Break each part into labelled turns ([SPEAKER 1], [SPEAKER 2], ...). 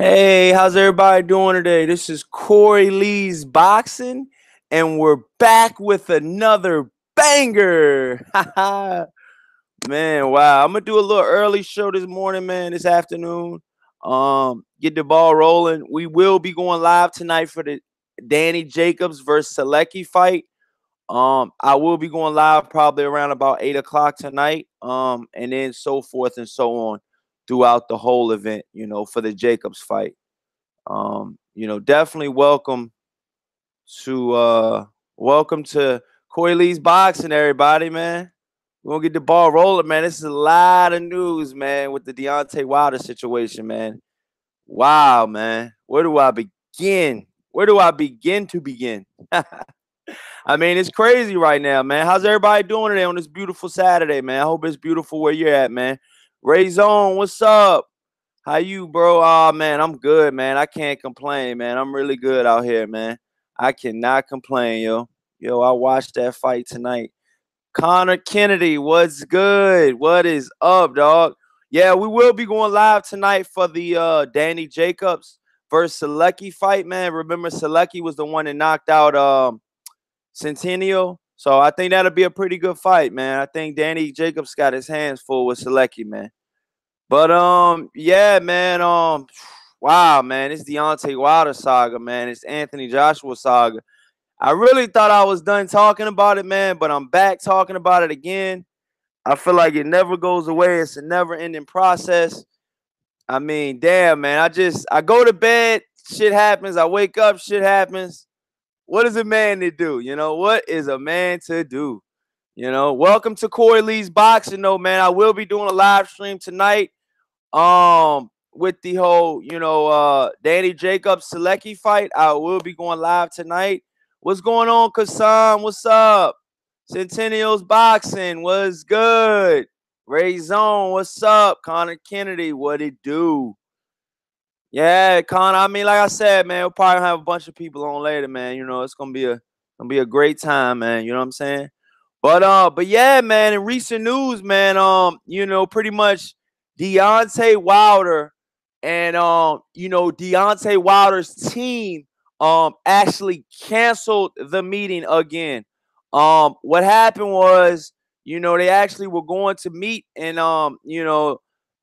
[SPEAKER 1] Hey, how's everybody doing today? This is Corey Lee's Boxing, and we're back with another banger. Man, wow. I'm gonna do a little early show this morning, man, this afternoon. Get the ball rolling. We will be going live tonight for the Danny Jacobs versus Selecki fight. I will be going live probably around about 8 o'clock tonight. And then so forth and so on throughout the whole event, for the Jacobs fight. Definitely welcome to Corey Lee's Boxing, everybody, man. We're gonna get the ball rolling, man. This is a lot of news, man, with the Deontay Wilder situation, man. Wow, man. Where do I begin? Where do I begin to begin? I mean, it's crazy right now, man. How's everybody doing today on this beautiful Saturday, man? I hope it's beautiful where you're at, man. Ray Zone, what's up? How you, bro? Oh, man, I'm good, man. I can't complain, man. I'm really good out here, man. I cannot complain, yo. Yo, I watched that fight tonight. Connor Kennedy, what's good? What is up, dog? Yeah, we will be going live tonight for the Danny Jacobs versus Selecki fight, man. Remember, Selecki was the one that knocked out Centennial. So I think that'll be a pretty good fight, man. I think Danny Jacobs got his hands full with Selecki, man. But yeah, man. Wow, man. It's Deontay Wilder saga, man. It's Anthony Joshua saga. I really thought I was done talking about it, man, but I'm back talking about it again. I feel like it never goes away. It's a never-ending process. I mean, damn, man. I go to bed, shit happens. I wake up, shit happens. What is a man to do? What is a man to do? Welcome to Corey Lee's Boxing, though, man. I will be doing a live stream tonight. With the whole, Danny Jacobs Selecki fight. I will be going live tonight. What's going on, Kasam? What's up? Centennials Boxing, what's good? Ray Zone, what's up? Connor Kennedy, what it do? Yeah, Connor. I mean, like I said, man, we'll probably have a bunch of people on later, man. It's gonna be a great time, man. You know what I'm saying? But yeah, man, in recent news, man, pretty much Deontay Wilder and Deontay Wilder's team actually canceled the meeting again. What happened was, they actually were going to meet and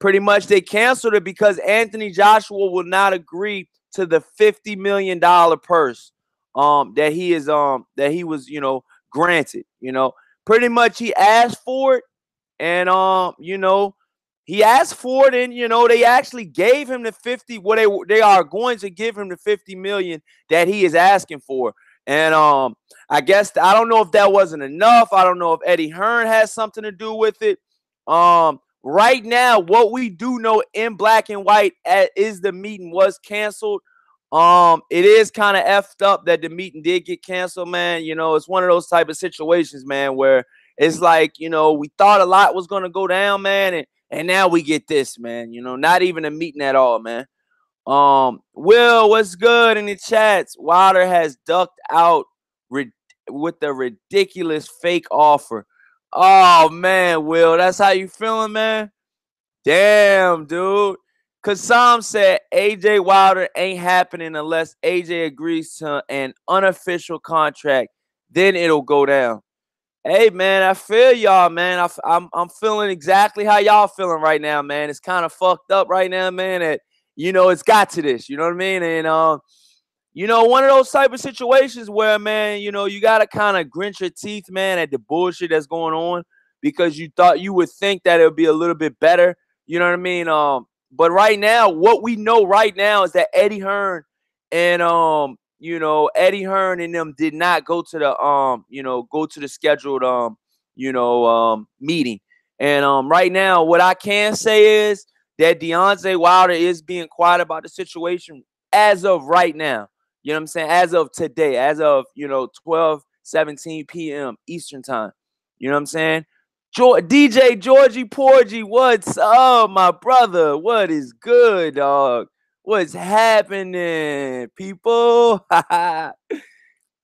[SPEAKER 1] pretty much they canceled it because Anthony Joshua will not agree to the $50 million purse that he was granted. Pretty much he asked for it, and he asked for it, and they actually gave him the 50. What they are going to give him the 50 million that he is asking for. And I guess I don't know if that wasn't enough. I don't know if Eddie Hearn has something to do with it. Right now, what we do know in black and white is the meeting was canceled. It is kind of effed up that the meeting did get canceled, man. It's one of those type of situations, man, where it's like, we thought a lot was gonna go down, man, and now we get this, man. Not even a meeting at all, man. Will, what's good in the chats? Wilder has ducked out with the ridiculous fake offer. Oh man, Will, that's how you feeling, man? Damn, dude. Kasam said AJ Wilder ain't happening unless AJ agrees to an unofficial contract. Then it'll go down. Hey, man, I feel y'all, man. I'm feeling exactly how y'all feeling right now, man. It's kind of fucked up right now, man. That it's got to this. You know what I mean? And one of those type of situations where, man, you gotta kind of grit your teeth, man, at the bullshit that's going on because you thought you would think that it would be a little bit better. You know what I mean? But right now, what we know right now is that Eddie Hearn and Eddie Hearn and them did not go to the scheduled meeting. And right now, what I can say is that Deontay Wilder is being quiet about the situation as of right now. You know what I'm saying? As of today, as of 12:17 p.m. Eastern time. You know what I'm saying? DJ Georgie Porgy, what's up, my brother? What is good, dog? What's happening, people?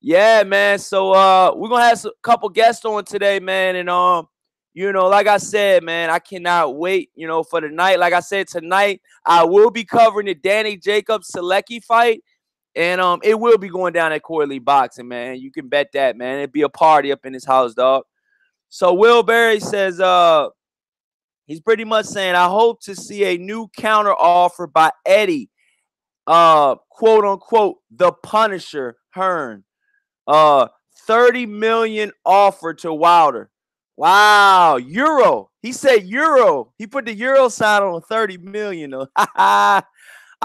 [SPEAKER 1] Yeah, man. So we're gonna have a couple guests on today, man, and like I said, man, I cannot wait, for the night. Like I said, tonight I will be covering the Danny Jacobs Selecki fight. And it will be going down at Corey Lee Boxing, man. You can bet that, man. It'd be a party up in his house, dog. So Will Berry says, he's pretty much saying, I hope to see a new counter offer by Eddie, quote unquote, the Punisher Hearn. 30 million offer to Wilder. Wow, euro. He said euro. He put the euro sign on 30 million. I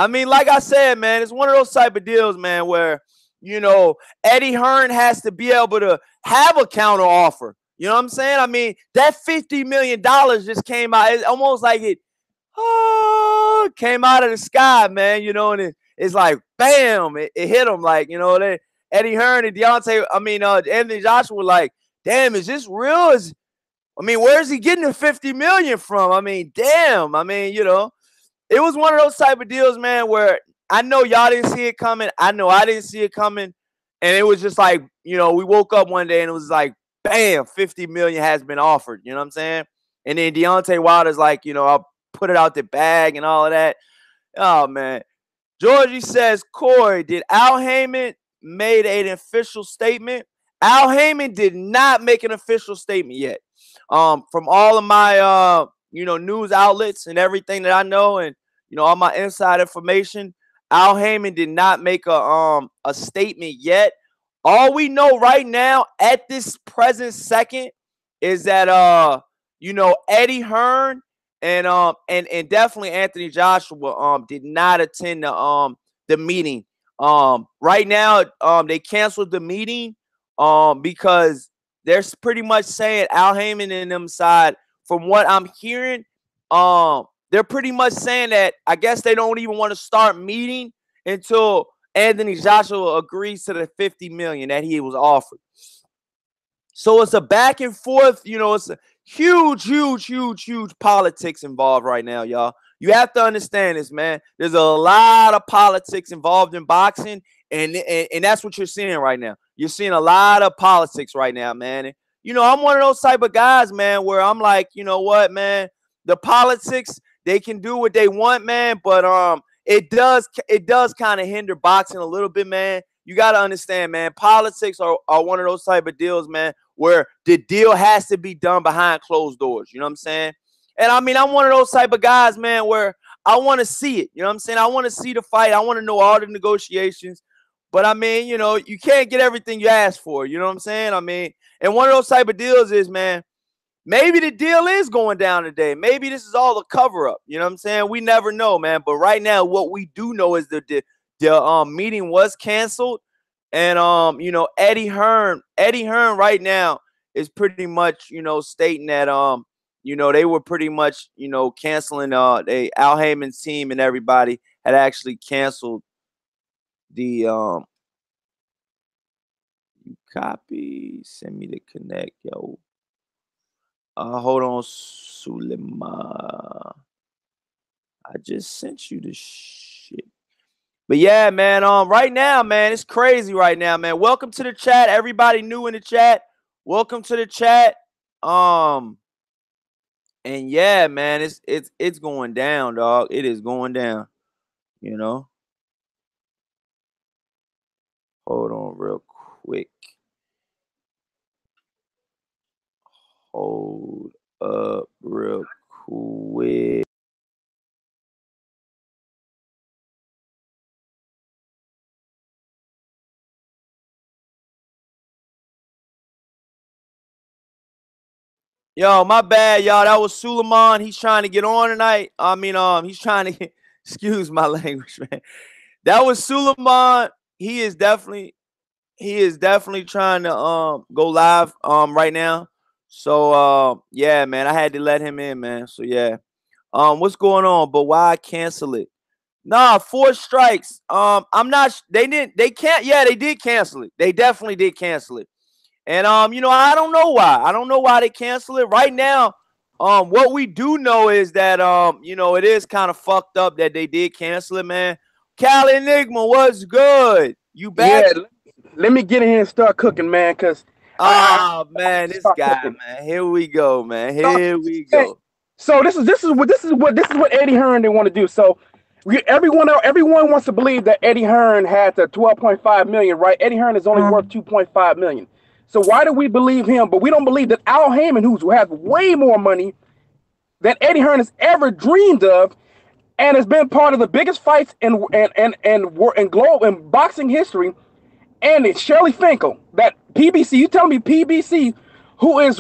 [SPEAKER 1] mean, like I said, man, it's one of those type of deals, man, where, Eddie Hearn has to be able to have a counter offer. You know what I'm saying? I mean, that $50 million just came out. It's almost like it came out of the sky, man, and it's like, bam, it hit him. Like, Eddie Hearn and Anthony Joshua were like, damn, is this real? Where's he getting the 50 million from? I mean, damn. It was one of those type of deals, man, where I know y'all didn't see it coming. I know I didn't see it coming. And it was just like, we woke up one day and it was like, bam, 50 million has been offered. You know what I'm saying? And then Deontay Wilder's like, I'll put it out the bag and all of that. Oh, man. Georgie says, Corey, did Al Heyman made an official statement? Al Heyman did not make an official statement yet. From all of my, news outlets and everything that I know and, all my inside information, Al Heyman did not make a statement yet. All we know right now at this present second is that, Eddie Hearn and definitely Anthony Joshua did not attend the meeting. Right now, they canceled the meeting because they're pretty much saying Al Heyman and them side, from what I'm hearing, they're pretty much saying that I guess they don't even want to start meeting until Anthony Joshua agrees to the 50 million that he was offered. So it's a back and forth, it's a huge politics involved right now, y'all. You have to understand this, man. There's a lot of politics involved in boxing, and that's what you're seeing right now. You're seeing a lot of politics right now, man. And, I'm one of those type of guys, man, where I'm like, you know what, man? The politics, they can do what they want, man, but it does kind of hinder boxing a little bit, man. You got to understand, man, politics are one of those type of deals, man, where the deal has to be done behind closed doors. You know what I'm saying? And I'm one of those type of guys, man, where I want to see it. You know what I'm saying? I want to see the fight. I want to know all the negotiations. But you can't get everything you ask for. You know what I'm saying? And one of those type of deals is, man, maybe the deal is going down today. Maybe this is all a cover up. You know what I'm saying? We never know, man. But right now, what we do know is that the meeting was canceled. And Eddie Hearn right now is pretty much, stating that they were pretty much, canceling Al Heyman's team and everybody had actually canceled the you copy, send me the connect, yo. Hold on, Sulema. I just sent you the shit. But yeah, man, right now, man, it's crazy right now, man. Welcome to the chat. Everybody new in the chat. Welcome to the chat. And yeah, man, it's going down, dog. It is going down. Hold on real quick. Hold up real quick. Yo, my bad, y'all. That was Suleiman. He's trying to get on tonight. He's trying to excuse my language, man. That was Suleiman. He is definitely trying to go live right now. So yeah, man, I had to let him in, man. So yeah. What's going on? But why cancel it? Nah, 4 strikes. I'm not they did cancel it. They definitely did cancel it. And I don't know why. I don't know why they cancel it right now. What we do know is that it is kind of fucked up that they did cancel it, man. Cal Enigma, what's good? You back?
[SPEAKER 2] Yeah, let me get in here and start cooking, man, because
[SPEAKER 1] Oh man, this guy, man. Here we go, man. Here we go.
[SPEAKER 2] So this is what Eddie Hearn they want to do. So everyone wants to believe that Eddie Hearn had the 12.5 million, right? Eddie Hearn is only worth 2.5 million. So why do we believe him? But we don't believe that Al Heyman, who has way more money than Eddie Hearn has ever dreamed of, and has been part of the biggest fights in global in boxing history. And it's Shirley Finkel, that PBC. You tell me PBC, who has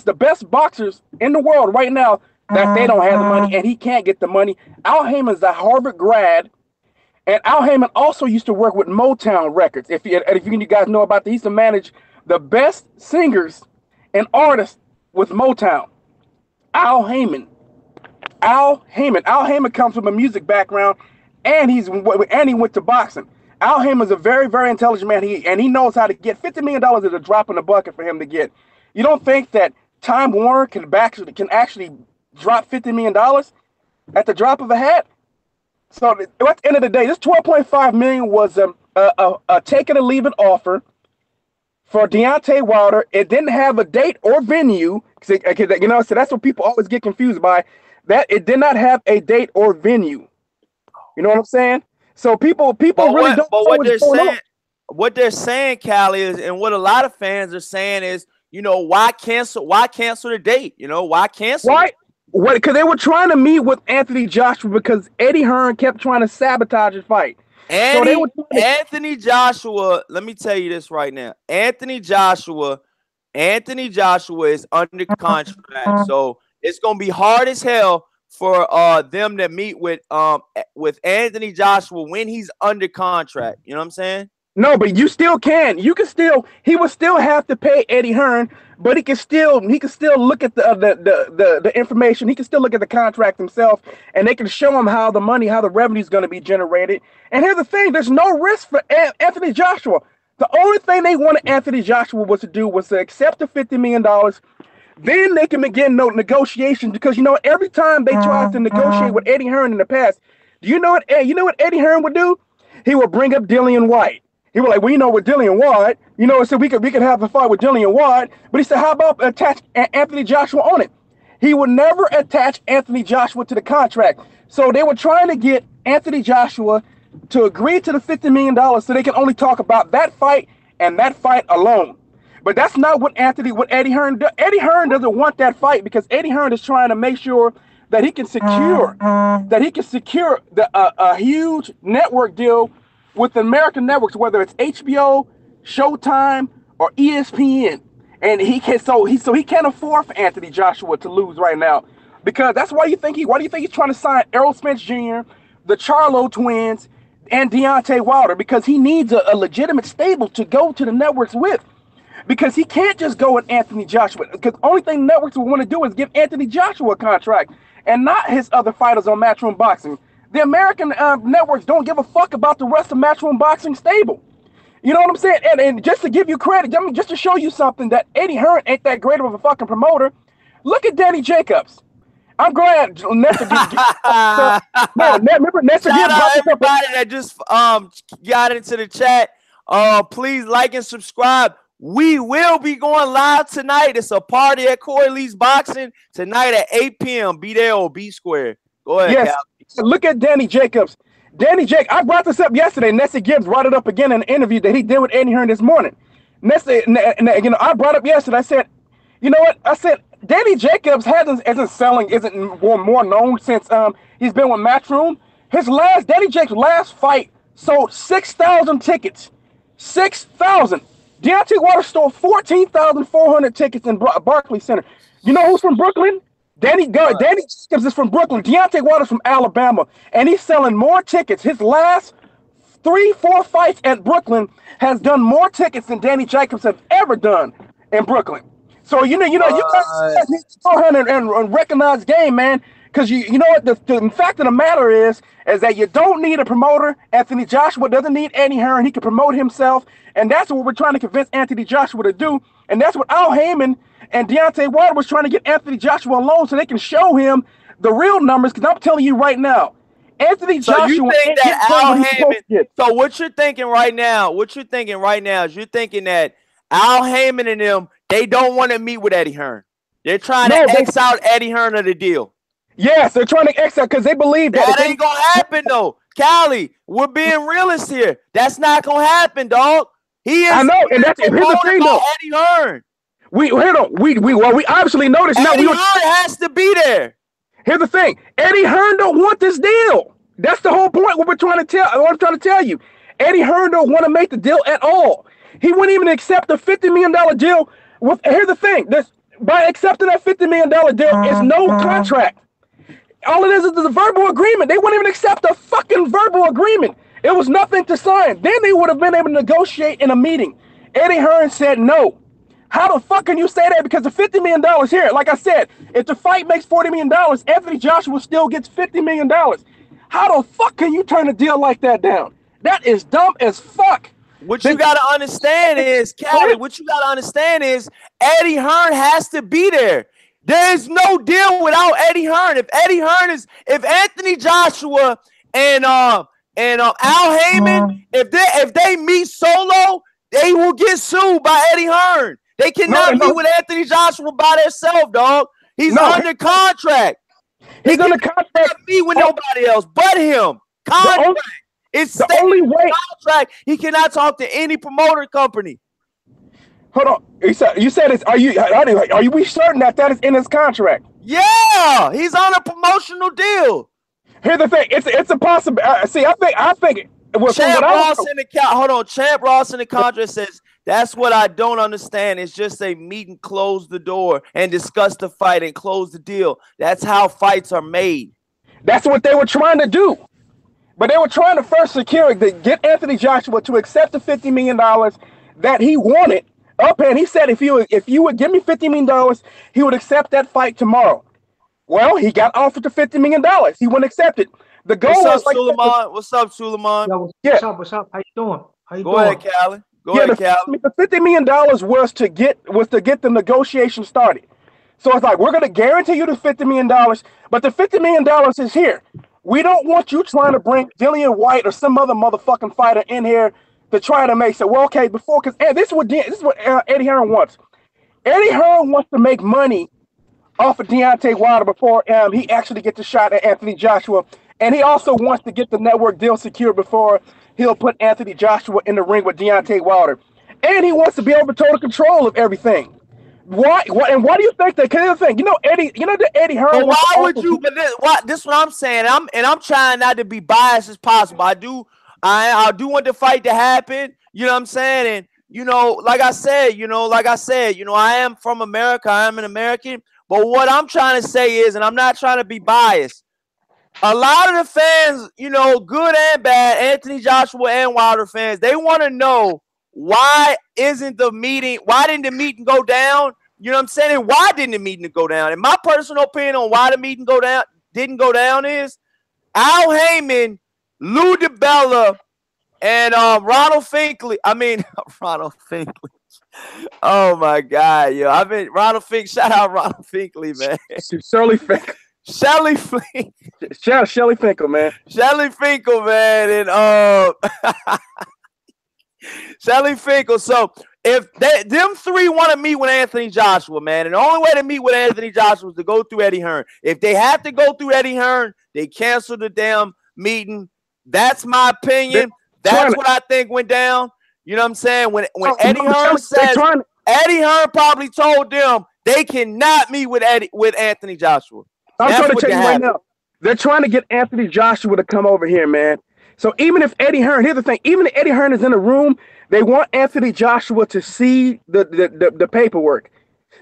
[SPEAKER 2] the best boxers in the world right now, that they don't have the money and he can't get the money. Al Heyman's a Harvard grad, and Al Heyman also used to work with Motown Records. If you guys know about that, he used to manage the best singers and artists with Motown. Al Heyman. Al Heyman comes from a music background, and he went to boxing. Al Heyman's a very, very intelligent man. He knows how to get $50 million is a drop in the bucket for him to get. You don't think that Time Warner can actually drop $50 million at the drop of a hat? So at the end of the day, this $12.5 million was a take it or leave it offer for Deontay Wilder. It didn't have a date or venue. So that's what people always get confused by. That it did not have a date or venue. You know what I'm saying? So people really don't. But
[SPEAKER 1] what they're saying, Callie, is, and what a lot of fans are saying is, why cancel the date? Why cancel?
[SPEAKER 2] Why? What? Because they were trying to meet with Anthony Joshua because Eddie Hearn kept trying to sabotage his fight.
[SPEAKER 1] Anthony Joshua, let me tell you this right now. Anthony Joshua is under contract, so it's gonna be hard as hell for them to meet with Anthony Joshua when he's under contract. You know what I'm saying?
[SPEAKER 2] No, but you still can. He would still have to pay Eddie Hearn, but he can still look at the information. He can still look at the contract himself, and they can show him how the revenue is going to be generated. And here's the thing: there's no risk for Anthony Joshua. The only thing they wanted Anthony Joshua was to accept the $50 million. Then they can begin negotiations, because every time they tried to negotiate with Eddie Hearn in the past, you know what Eddie Hearn would do? He would bring up Dillian White. He was like, well, with Dillian White, so we could have the fight with Dillian White. But he said, how about attach Anthony Joshua on it? He would never attach Anthony Joshua to the contract. So they were trying to get Anthony Joshua to agree to the $50 million so they can only talk about that fight and that fight alone. But that's not what Eddie Hearn does. Eddie Hearn doesn't want that fight, because Eddie Hearn is trying to make sure that he can secure a huge network deal with the American networks, whether it's HBO, Showtime, or ESPN. And he can't afford for Anthony Joshua to lose right now, because that's why do you think he's trying to sign Errol Spence Jr., the Charlo twins, and Deontay Wilder, because he needs a legitimate stable to go to the networks with. Because he can't just go with Anthony Joshua, because the only thing networks will want to do is give Anthony Joshua a contract and not his other fighters on Matchroom Boxing. The American networks don't give a fuck about the rest of Matchroom Boxing stable. You know what I'm saying? And just to give you credit, just to show you something, that Eddie Hearn ain't that great of a fucking promoter, look at Danny Jacobs. I'm glad Nessa remember Nessa
[SPEAKER 1] Shout out everybody that just got into the chat. Please like and subscribe. We will be going live tonight. It's a party at Corey Lee's Boxing tonight at 8 p.m. Be there or be square. Go ahead,
[SPEAKER 2] yes. Cal. Look at Danny Jacobs. I brought this up yesterday. Nessie Gibbs brought it up again in an interview that he did with Eddie Hearn this morning. I brought up yesterday. I said, you know what? I said, Danny Jacobs isn't more known since he's been with Matchroom. Danny Jacobs' last fight sold 6,000 tickets. 6,000. Deontay Wilder stole 14,400 tickets in Barclays Center. You know who's from Brooklyn? Danny Jacobs is from Brooklyn. Deontay Wilder's from Alabama, and he's selling more tickets. His last 3-4 fights at Brooklyn has done more tickets than Danny Jacobs have ever done in Brooklyn. So you guys need to go ahead and recognize game, man. Because you know what, the fact of the matter is that you don't need a promoter. Anthony Joshua doesn't need Eddie Hearn. He can promote himself, and that's what we're trying to convince Anthony Joshua to do. And that's what Al Heyman and Deontay Wilder was trying to get Anthony Joshua alone, so they can show him the real numbers. Because I'm telling you right now, Anthony Joshua.
[SPEAKER 1] You think that Al Heyman? So what you're thinking right now? Is you're thinking that Al Heyman and them, they don't want to meet with Eddie Hearn. They're trying
[SPEAKER 2] No,
[SPEAKER 1] to X out Eddie Hearn of the deal.
[SPEAKER 2] Yes, they're trying to exit because they believe
[SPEAKER 1] that ain't gonna happen though. Cali, we're being realists here. That's not gonna happen, dog. He is.
[SPEAKER 2] I know, and that's here's the thing though.
[SPEAKER 1] Eddie Hearn.
[SPEAKER 2] We obviously noticed now.
[SPEAKER 1] Eddie Hearn has to be there.
[SPEAKER 2] Here's the thing: Eddie Hearn don't want this deal. That's the whole point. What I'm trying to tell you, Eddie Hearn don't want to make the deal at all. He wouldn't even accept a $50 million deal. Here's the thing: by accepting that $50 million deal, is no contract. All it is a verbal agreement. They wouldn't even accept a fucking verbal agreement. It was nothing to sign. Then they would have been able to negotiate in a meeting. Eddie Hearn said no. How the fuck can you say that? Because the $50 million here, like I said, if the fight makes $40 million, Anthony Joshua still gets $50 million. How the fuck can you turn a deal like that down? That is dumb as fuck.
[SPEAKER 1] What you got to understand is, Callie, Eddie Hearn has to be there. There's no deal without Eddie Hearn. If Anthony Joshua and Al Heyman, if they meet solo, they will get sued by Eddie Hearn. They cannot meet with Anthony Joshua by themselves, dog. He's under contract.
[SPEAKER 2] He's under contract.
[SPEAKER 1] Not meet with nobody else but him. Contract. It's the only way. Contract. He cannot talk to any promoter company.
[SPEAKER 2] Hold on. You said it's. Are we certain that is in his contract?
[SPEAKER 1] Yeah, he's on a promotional deal.
[SPEAKER 2] Here's the thing. It's a possibility. See, I think.
[SPEAKER 1] Champ Ross in the contract says that's what I don't understand. It's just a meet and close the door and discuss the fight and close the deal. That's how fights are made. That's what they were trying to do. But they were trying to first get Anthony Joshua to accept the $50 million that he wanted. And he said if you would give me $50 million, he would accept that fight tomorrow. Well, he got offered the $50 million. He wouldn't accept it. The goal was like, what's up, Suleiman?
[SPEAKER 3] What's up? How you doing?
[SPEAKER 1] Go ahead, Callie. Go ahead, Callie.
[SPEAKER 2] The $50 million was to get the negotiation started. So it's like, we're going to guarantee you the $50 million, but the $50 million is here. We don't want you trying to bring Dillian White or some other motherfucking fighter in here to try to make because this is what Eddie Hearn wants. Eddie Hearn wants to make money off of Deontay Wilder before he actually gets a shot at Anthony Joshua. And he also wants to get the network deal secured before he'll put Anthony Joshua in the ring with Deontay Wilder. And he wants to be able total control of everything. Why do you think that? Because the thing, Eddie Hearn.
[SPEAKER 1] But why would you? But this is what I'm saying. I'm trying not to be biased as possible. I do want the fight to happen. You know what I'm saying? And like I said, I am from America. I am an American. But what I'm trying to say is, and I'm not trying to be biased, a lot of the fans, good and bad, Anthony Joshua and Wilder fans, they want to know why didn't the meeting go down? You know what I'm saying? And why didn't the meeting go down? And my personal opinion on why the meeting didn't go down is Al Heyman, Lou DiBella, and Ronald Finkley. Ronald Finkley. Oh my God, yo! Shout out Ronald Finkley, man.
[SPEAKER 2] Shelly Finkel.
[SPEAKER 1] Shelly Finkel.
[SPEAKER 2] Shelly Finkel, man.
[SPEAKER 1] Shelly Finkel, man, and Shelly Finkel. So if them three want to meet with Anthony Joshua, man, and the only way to meet with Anthony Joshua is to go through Eddie Hearn. If they have to go through Eddie Hearn, they cancel the damn meeting. That's my opinion. That's what I think went down. You know what I'm saying? When Eddie Hearn says, Eddie Hearn probably told them they cannot meet with Anthony Joshua.
[SPEAKER 2] I'm trying to tell you right now, they're trying to get Anthony Joshua to come over here, man. So even if Eddie Hearn, here's the thing, even if Eddie Hearn is in the room, they want Anthony Joshua to see the paperwork.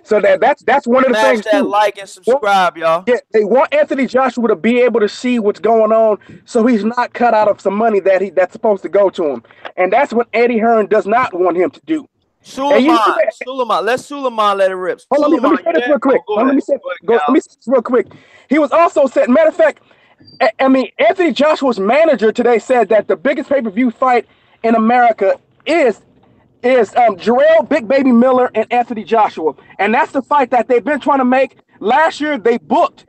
[SPEAKER 2] So that's one of the things.
[SPEAKER 1] Smash that like and subscribe, y'all.
[SPEAKER 2] Yeah, they want Anthony Joshua to be able to see what's going on, so he's not cut out of some money that's supposed to go to him, and that's what Eddie Hearn does not want him to do.
[SPEAKER 1] Suleiman, let Suleiman let it rip.
[SPEAKER 2] Let me say this real quick. Let me say this real quick. He was also said, matter of fact, Anthony Joshua's manager today said that the biggest pay-per-view fight in America is Jarrell Big Baby Miller and Anthony Joshua. And that's the fight that they've been trying to make. Last year they booked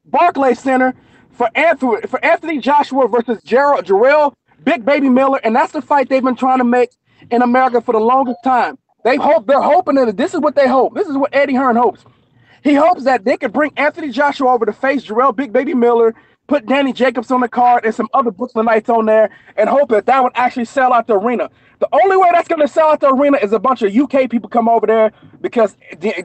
[SPEAKER 2] Barclays Center for Anthony Joshua versus Jarrell Big Baby Miller, and that's the fight they've been trying to make. in America for the longest time. They're hoping that this is what they hope. This is what Eddie Hearn hopes. He hopes that they could bring Anthony Joshua over to face Jarrell Big Baby Miller, put Danny Jacobs on the card and some other Brooklynites on there, and hope that would actually sell out the arena. The only way that's going to sell out the arena is a bunch of UK people come over there, because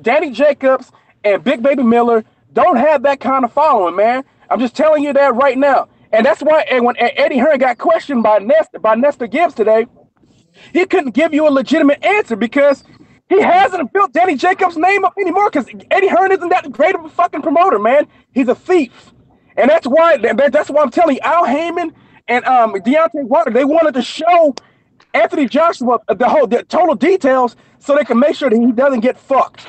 [SPEAKER 2] Danny Jacobs and Big Baby Miller don't have that kind of following, man. I'm just telling you that right now. And that's why when Eddie Hearn got questioned by Nestor Gibbs today, he couldn't give you a legitimate answer because he hasn't built Danny Jacobs' name up anymore, because Eddie Hearn isn't that great of a fucking promoter, man. He's a thief. And that's why I'm telling you, Al Heyman and Deontay Wilder, they wanted to show Anthony Joshua the total details so they can make sure that he doesn't get fucked.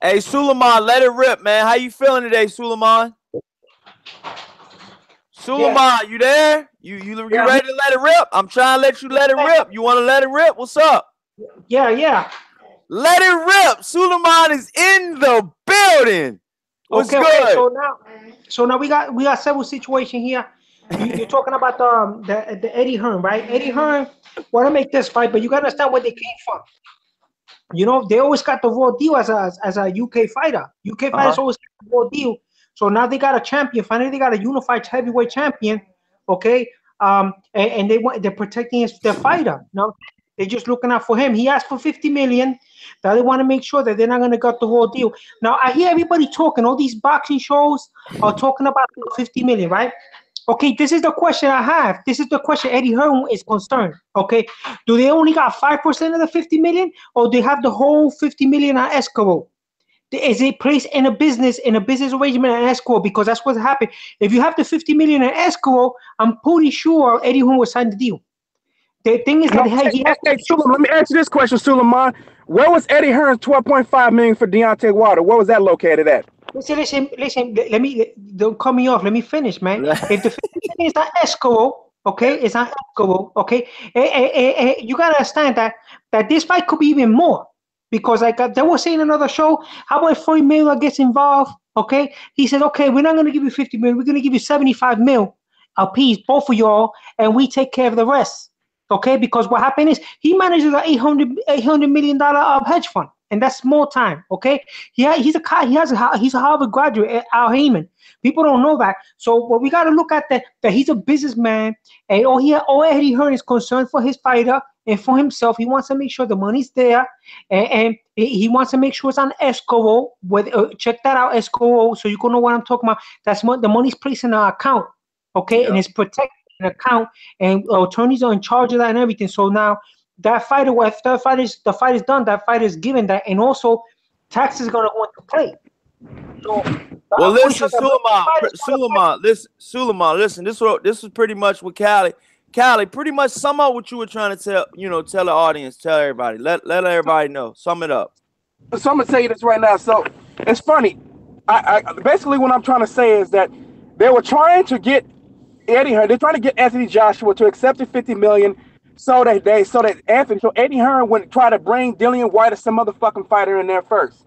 [SPEAKER 1] Hey, Suleiman, let it rip, man. How you feeling today, Suleiman? Suleiman, you there? You ready to let it rip? I'm trying to let you let it rip. You want to let it rip? What's up?
[SPEAKER 3] Yeah.
[SPEAKER 1] Let it rip. Suleiman is in the building. What's good?
[SPEAKER 3] Okay, so now we got several situations here. You're talking about the Eddie Hearn, right? Eddie Hearn want to make this fight, but you got to understand where they came from. You know, they always got the raw deal as a UK fighter. UK fighters always got the raw deal. So now they got a champion. Finally, they got a unified heavyweight champion. Okay, and they're protecting their fighter. No, they're just looking out for him. He asked for 50 million. Now they want to make sure that they're not going to get the raw deal. Now I hear everybody talking. All these boxing shows are talking about 50 million, right? Okay, this is the question I have. This is the question Eddie Hearn is concerned. Okay, do they only got 5% of the 50 million, or do they have the whole 50 million on escrow? Is it placed in a business arrangement and escrow? Because that's what happened. If you have the 50 million in escrow, I'm pretty sure Eddie Hearn will sign the deal. The thing is that
[SPEAKER 2] let me answer this question, Suleiman. Where was Eddie Hearn's 12.5 million for Deontay Wilder? Where was that located at?
[SPEAKER 3] Listen. Let me don't cut me off. Let me finish, man. If the 50 million is on escrow, okay, it's on escrow, okay. You gotta understand that this fight could be even more. Because they were saying in another show, how about Floyd Mayweather gets involved? Okay, he said, okay, we're not going to give you 50 million, we're going to give you 75 mil apiece, both of y'all, and we take care of the rest. Okay, because what happened is he manages an $800 million hedge fund, and that's small time. Okay, he's a Harvard graduate, Al Heyman. People don't know that. So what we got to look at that he's a businessman, and all Eddie Hearn is concerned for his fighter and for himself. He wants to make sure the money's there, and he wants to make sure it's on escrow. Check that out, escrow, so you can know what I'm talking about. That's the money's placed in our account, okay, and it's protected in an account, and attorneys are in charge of that and everything. So now that fighter, if the fight is done, that fight is given that, and also taxes are gonna go into play. So,
[SPEAKER 1] well, listen, Suleiman, listen. This was pretty much what Callie, pretty much sum up what you were trying to tell the audience, tell everybody, let everybody know. Sum it up.
[SPEAKER 2] So I'm gonna tell you this right now. So it's funny. I basically what I'm trying to say is that they were trying to get Eddie Hearn. They're trying to get Anthony Joshua to accept the 50 million, so that Eddie Hearn wouldn't try to bring Dillian White or some other fucking fighter in there first.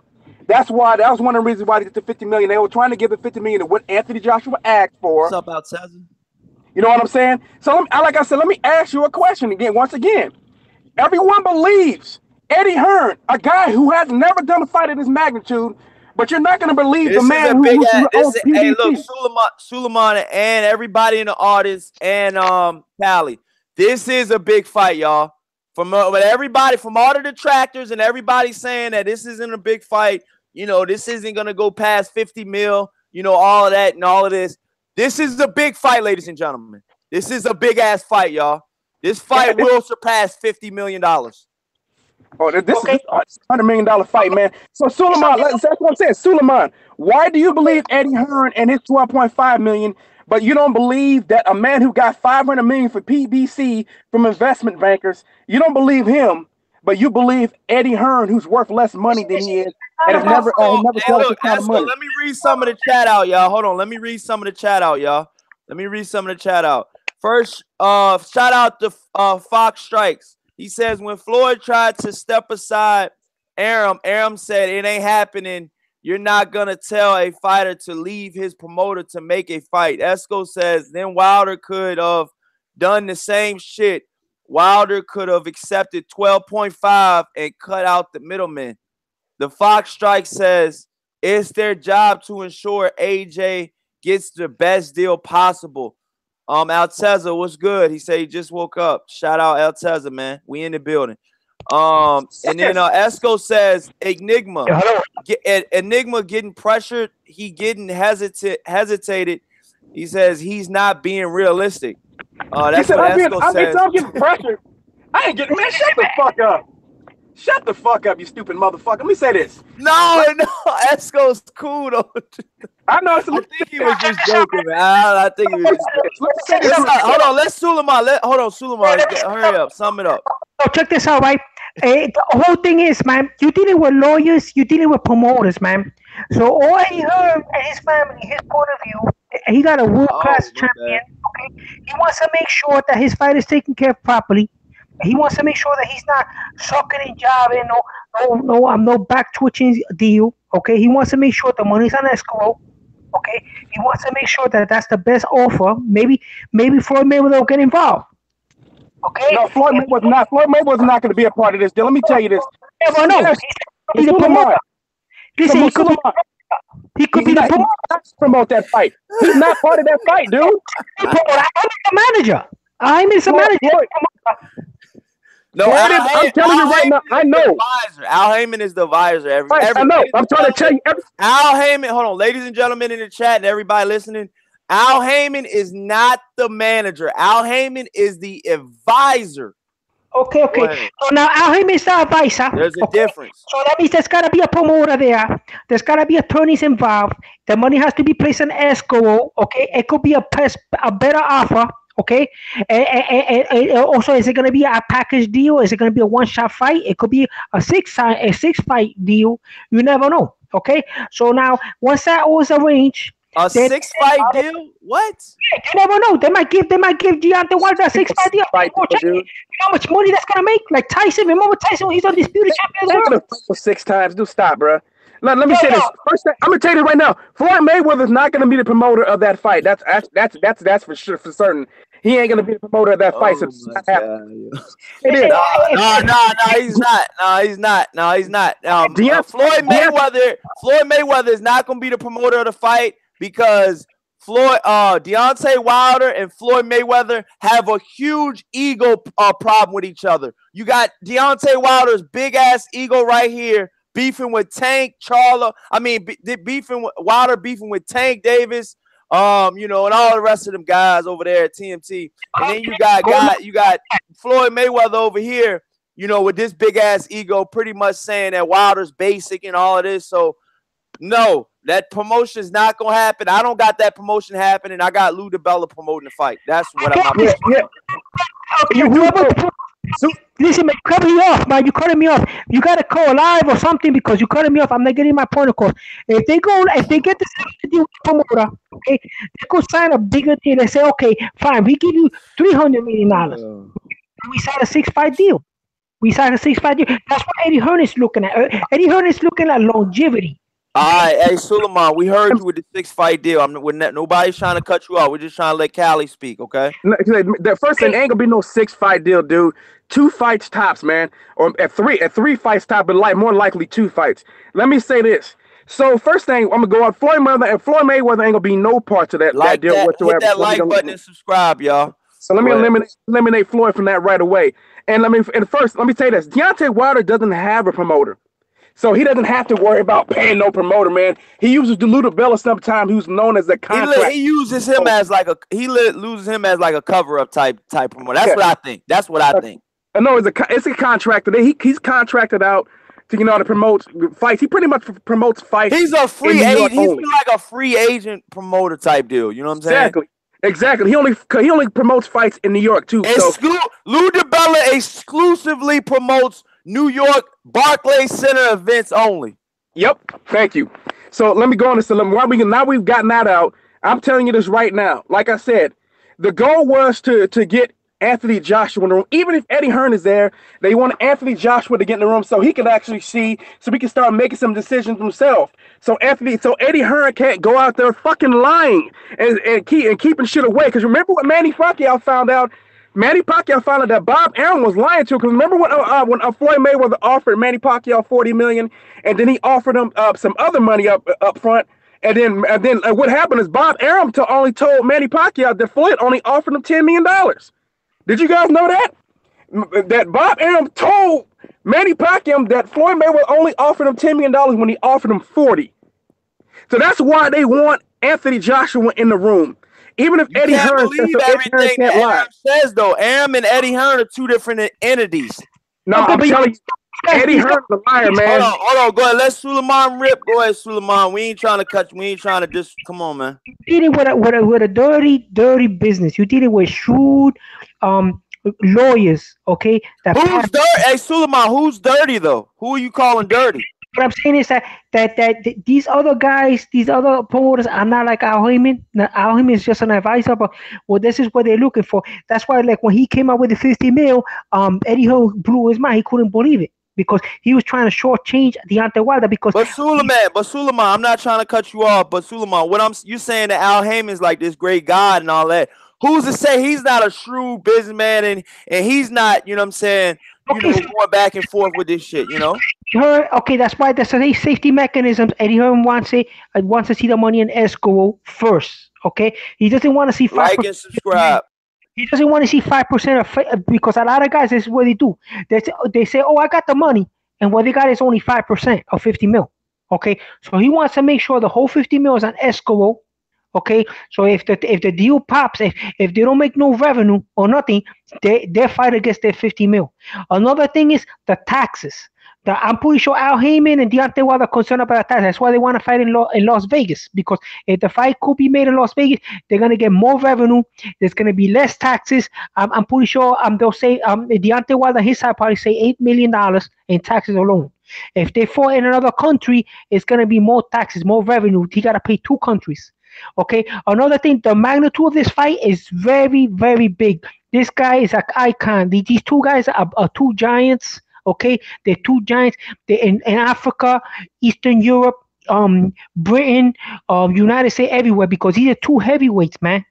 [SPEAKER 2] That was one of the reasons why they did the 50 million. They were trying to give the 50 million to what Anthony Joshua asked for.
[SPEAKER 1] What's up, Outsider?
[SPEAKER 2] You know what I'm saying? So, like I said, let me ask you a question again. Once again, everyone believes Eddie Hearn, a guy who has never done a fight of this magnitude, but you're not going to believe the man who owns PBC.
[SPEAKER 1] Hey, look, Suleiman, and everybody in the audience, and Callie, this is a big fight, y'all. From everybody, from all the detractors and everybody saying that this isn't a big fight, this isn't going to go past 50 mil, all of that and all of this. This is a big fight, ladies and gentlemen. This is a big-ass fight, y'all. This fight will surpass $50 million.
[SPEAKER 2] Oh, this is a $100 million fight, man. So, Suleiman, that's what I'm saying. Suleiman, why do you believe Eddie Hearn and his 12.5 million, but you don't believe that a man who got 500 million for PBC from investment bankers, you don't believe him, but you believe Eddie Hearn, who's worth less money than he is, and has never sold this kind of money?
[SPEAKER 1] Let me read some of the chat out, y'all. Hold on. Let me read some of the chat out, y'all. First, shout out to Fox Strikes. He says, when Floyd tried to step aside Arum said, it ain't happening. You're not going to tell a fighter to leave his promoter to make a fight. Esco says, then Wilder could have done the same shit. Wilder could have accepted 12.5 and cut out the middleman. The Fox strike says it's their job to ensure AJ gets the best deal possible. Alteza, what's good? He said he just woke up. Shout out Alteza, man. We in the building. And then Esco says Enigma. Enigma getting pressured. He getting hesitated. He says he's not being realistic. That's what Esco says.
[SPEAKER 2] I'm getting pressured. I ain't getting, man, shut the fuck up. Shut the fuck up, you stupid motherfucker. Let me say this.
[SPEAKER 1] No, Esco's cool though.
[SPEAKER 2] I know.
[SPEAKER 1] I think he was just joking, man. I think he was just joking. Hold on, let's Suleiman. Hold on, Suleiman. Hurry up, sum it up.
[SPEAKER 3] So check this out, right? The whole thing is, man, you're dealing with lawyers, you're dealing with promoters, man. So all he heard and his family, his point of view, he got a world-class champion. Okay, he wants to make sure that his fight is taken care of properly. He wants to make sure that he's not sucking and jobbing, no back twitching deal. Okay, he wants to make sure the money's on escrow. Okay, he wants to make sure that that's the best offer. Maybe Floyd Mayweather will get involved. Okay.
[SPEAKER 2] No, Floyd Mayweather was not going to be a part of this deal. Let me tell you this.
[SPEAKER 3] Never know. He's a promoter. Listen, he could be the promoter.
[SPEAKER 2] Promote that fight. He's not part of that fight, dude.
[SPEAKER 3] I'm the manager. I'm the manager.
[SPEAKER 1] No,
[SPEAKER 2] I'm telling you right now. I know.
[SPEAKER 1] Al Heyman is the advisor.
[SPEAKER 2] I know. I'm trying to tell you.
[SPEAKER 1] Al Heyman. Hold on, ladies and gentlemen in the chat and everybody listening. Al Heyman is not the manager. Al Heyman is the advisor.
[SPEAKER 3] Okay. So now Al Heyman is the advisor.
[SPEAKER 1] There's a difference.
[SPEAKER 3] So that means there's got to be a promoter there. There's got to be attorneys involved. The money has to be placed in escrow. Okay, it could be a better offer. Okay, and also, is it going to be a package deal? Is it going to be a one-shot fight? It could be a six-fight deal. You never know. Okay, so now once that all is arranged,
[SPEAKER 1] a 6-fight deal? What?
[SPEAKER 3] Yeah, you never know. They might give Deontay Wilder a 6-fight deal. You know how much money that's gonna make? Like Tyson. Remember Tyson when he's undisputed champion of the world?
[SPEAKER 2] 6 times. Do stop, bro. Let me say this. First, I'm gonna tell you right now. Floyd Mayweather is not gonna be the promoter of that fight. That's for sure, for certain. He ain't gonna be the promoter of that fight. So it's not happening. It is.
[SPEAKER 1] No, he's not. No, he's not. Floyd Mayweather is not gonna be the promoter of the fight because Deontay Wilder and Floyd Mayweather have a huge ego problem with each other. You got Deontay Wilder's big ass ego right here, beefing with Tank Charlo. Wilder beefing with Tank Davis. And all the rest of them guys over there at TMT. And then you got Floyd Mayweather over here, with this big ass ego, pretty much saying that Wilder's basic and all of this. So no, that promotion is not gonna happen. I don't got that promotion happening. I got Lou DiBella promoting the fight. That's what I'm
[SPEAKER 3] Listen, man, cut me off, man. You cutting me off. You gotta call live or something because you cutting me off. I'm not getting my point across. If they get the deal promoter, okay, they go sign a bigger deal. They say, okay, fine, we give you $300 million. We sign a 6-fight deal. That's what Eddie Hearn is looking at. Eddie Hearn is looking at longevity.
[SPEAKER 1] All right, hey Suleiman, we heard you with the 6-fight deal. Nobody's trying to cut you off. We're just trying to let Callie speak, okay?
[SPEAKER 2] The first thing, ain't gonna be no 6-fight deal, dude. 2 fights tops, man, or at 3 fights top, but more likely 2 fights. Let me say this. So first thing, I'm gonna go on Floyd Mayweather ain't gonna be no part to that deal whatsoever.
[SPEAKER 1] Hit that like button and subscribe, y'all.
[SPEAKER 2] So let me eliminate Floyd from that right away. And first, let me say this: Deontay Wilder doesn't have a promoter. So he doesn't have to worry about paying no promoter, man. He uses Lou DiBella sometimes, who's known as a contract.
[SPEAKER 1] He uses him as like a cover-up type promoter. That's what I think. That's what I think.
[SPEAKER 2] No, it's a contractor. He's contracted out to promote fights. He pretty much promotes fights.
[SPEAKER 1] He's a free agent. He's like a free agent promoter type deal. You know what I'm saying?
[SPEAKER 2] Exactly. He only promotes fights in New York too.
[SPEAKER 1] Lou DiBella exclusively promotes New York Barclays Center events only.
[SPEAKER 2] Yep. Thank you. So let me go on this. Now we've gotten that out. I'm telling you this right now. Like I said, the goal was to get Anthony Joshua in the room. Even if Eddie Hearn is there, they want Anthony Joshua to get in the room so he can actually see, so we can start making some decisions himself. So Eddie Hearn can't go out there fucking lying and keeping shit away. Because remember what Manny Pacquiao found out Manny Pacquiao found out that Bob Arum was lying to him. Because remember when Floyd Mayweather offered Manny Pacquiao $40 million, and then he offered him some other money up front, and then what happened is Bob Arum only told Manny Pacquiao that Floyd only offered him $10 million. Did you guys know that? That Bob Arum told Manny Pacquiao that Floyd Mayweather only offered him $10 million when he offered him 40. So that's why they want Anthony Joshua in the room. Even if
[SPEAKER 1] You
[SPEAKER 2] Eddie
[SPEAKER 1] can't
[SPEAKER 2] Hearn says
[SPEAKER 1] believe
[SPEAKER 2] so, Eddie Hearn
[SPEAKER 1] everything
[SPEAKER 2] can't
[SPEAKER 1] that
[SPEAKER 2] lie.
[SPEAKER 1] Aram says, though. Aram and Eddie Hearn are two different entities.
[SPEAKER 2] No,
[SPEAKER 3] Okay,
[SPEAKER 2] I'm
[SPEAKER 3] but
[SPEAKER 2] telling you, Eddie
[SPEAKER 3] guys,
[SPEAKER 2] Hearn's a liar, man.
[SPEAKER 1] Hold on. Go ahead. Let Suleiman rip. Go ahead, Suleiman. We ain't trying to cut. We ain't trying to just. Come on, man.
[SPEAKER 3] you did it with a dirty business. You did it with shrewd lawyers, okay? That
[SPEAKER 1] Who's dirty? Hey, Suleiman, who's dirty though? Who are you calling dirty?
[SPEAKER 3] what I'm saying is that these other guys, these other promoters are not like Al Heyman. Now, Al Heyman is just an advisor, but well, this is what they're looking for. That's why, like when he came out with the 50 mil, Eddie Hearn blew his mind. He couldn't believe it because he was trying to shortchange Deontay Wilder. Because
[SPEAKER 1] But Suleiman, I'm not trying to cut you off, but Suleiman, you saying that Al Heyman's like this great God and all that. Who's to say he's not a shrewd businessman and he's not, you know what I'm saying,
[SPEAKER 3] okay, so
[SPEAKER 1] going back and forth with this shit,
[SPEAKER 3] okay, that's why there's a safety mechanisms. Eddie Hearn wants to see the money in escrow first. Okay, he doesn't want to see
[SPEAKER 1] Like and subscribe.
[SPEAKER 3] He doesn't want to see 5% because a lot of guys, this is what they do. They say, "Oh, I got the money," and what they got is only 5% of 50 mil. Okay, so he wants to make sure the whole 50 mil is on escrow. Okay, so if the deal pops, if they don't make no revenue or nothing, they fight against their 50 mil. Another thing is the taxes. I'm pretty sure Al Heyman and Deontay Wilder are concerned about that. That's why they want to fight in Las Vegas, because if the fight could be made in Las Vegas, they're gonna get more revenue. There's gonna be less taxes. I'm pretty sure they'll say Deontay Wilder his side probably say $8 million in taxes alone. If they fought in another country, it's gonna be more taxes, more revenue. He gotta pay two countries. Okay. Another thing, the magnitude of this fight is very, very big. This guy is an icon. These two guys are two giants. Okay, they're two giants. They're in Africa, Eastern Europe, Britain, United States, everywhere, because these are two heavyweights, man.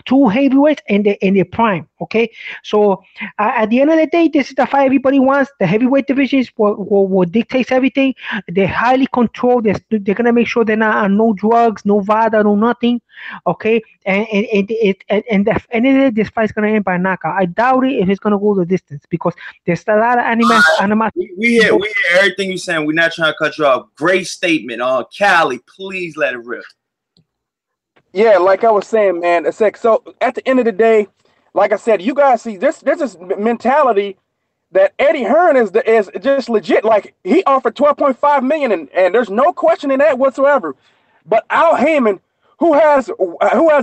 [SPEAKER 3] Two heavyweights in their prime. Okay, so at the end of the day, this is the fight everybody wants. The heavyweight division is what dictates everything. They're highly controlled. They're gonna make sure they're not on no drugs, no VADA, no nothing. Okay, and the end of the day, this fight's gonna end by knockout. I doubt it if it's gonna go the distance because there's a lot of animosity.
[SPEAKER 1] We hear everything you're saying. We're not trying to cut you off. Great statement. Cali, please let it rip.
[SPEAKER 2] Yeah, like I was saying, man. So at the end of the day, like I said, you guys see this. There's this mentality that Eddie Hearn is just legit. Like he offered 12.5 million, and there's no question in that whatsoever. But Al Heyman, who has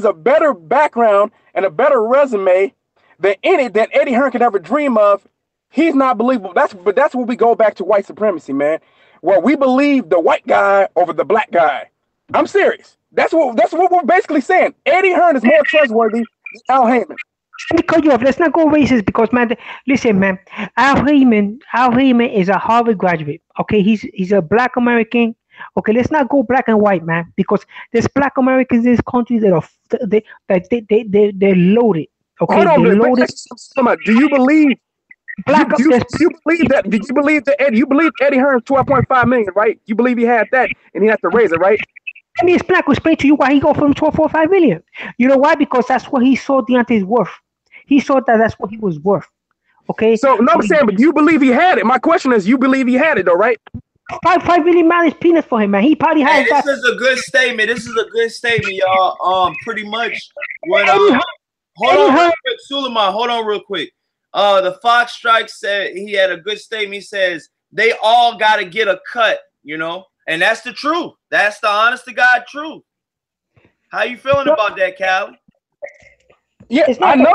[SPEAKER 2] a better background and a better resume than Eddie Hearn could ever dream of, he's not believable. That's where we go back to white supremacy, man. Where we believe the white guy over the black guy. I'm serious. That's what we're basically saying. Eddie Hearn is more trustworthy than Al Heyman.
[SPEAKER 3] Let me cut you off. Let's not go racist because, man, listen, man. Al Heyman is a Harvard graduate. Okay, he's a Black American. Okay, let's not go black and white, man, because there's Black Americans in this country that are they're loaded. Okay,
[SPEAKER 2] Hold on,
[SPEAKER 3] they're loaded.
[SPEAKER 2] do you believe?
[SPEAKER 3] Black,
[SPEAKER 2] Do you believe that? Did you believe that Eddie? You believe Eddie Hearn's 12.5 million, right? You believe he had that, and he had to raise it, right?
[SPEAKER 3] Let me explain to you why he got from 12.5 million. You know why? Because that's what he saw Deontay's worth. He saw that's what he was worth. Okay.
[SPEAKER 2] So no, I'm saying, but you believe he had it. My question is, you believe he had it, though, right?
[SPEAKER 3] 5 million man is peanuts for him, man. He probably has
[SPEAKER 1] this
[SPEAKER 3] that.
[SPEAKER 1] This is a good statement, y'all. Pretty much what. Hold on, real quick, Suleiman. Hold on, real quick. The Fox Strike said he had a good statement. He says they all got to get a cut, and that's the truth. That's the honest to God truth. How you feeling about that, Callie?
[SPEAKER 2] Yeah, I know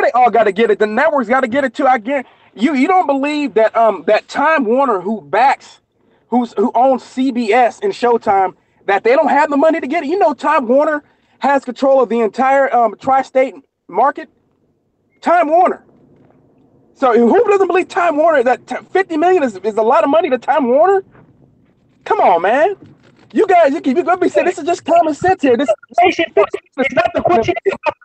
[SPEAKER 2] they all got to get it. The network's got to get it too. I get you. You don't believe that that Time Warner, who owns CBS and Showtime, that they don't have the money to get it. You know, Time Warner has control of the entire tri-state market. Time Warner. So who doesn't believe Time Warner that 50 million is a lot of money to Time Warner? Come on, man. You guys, let me say, this is just common sense here. This
[SPEAKER 3] Listen, boss, it's not the question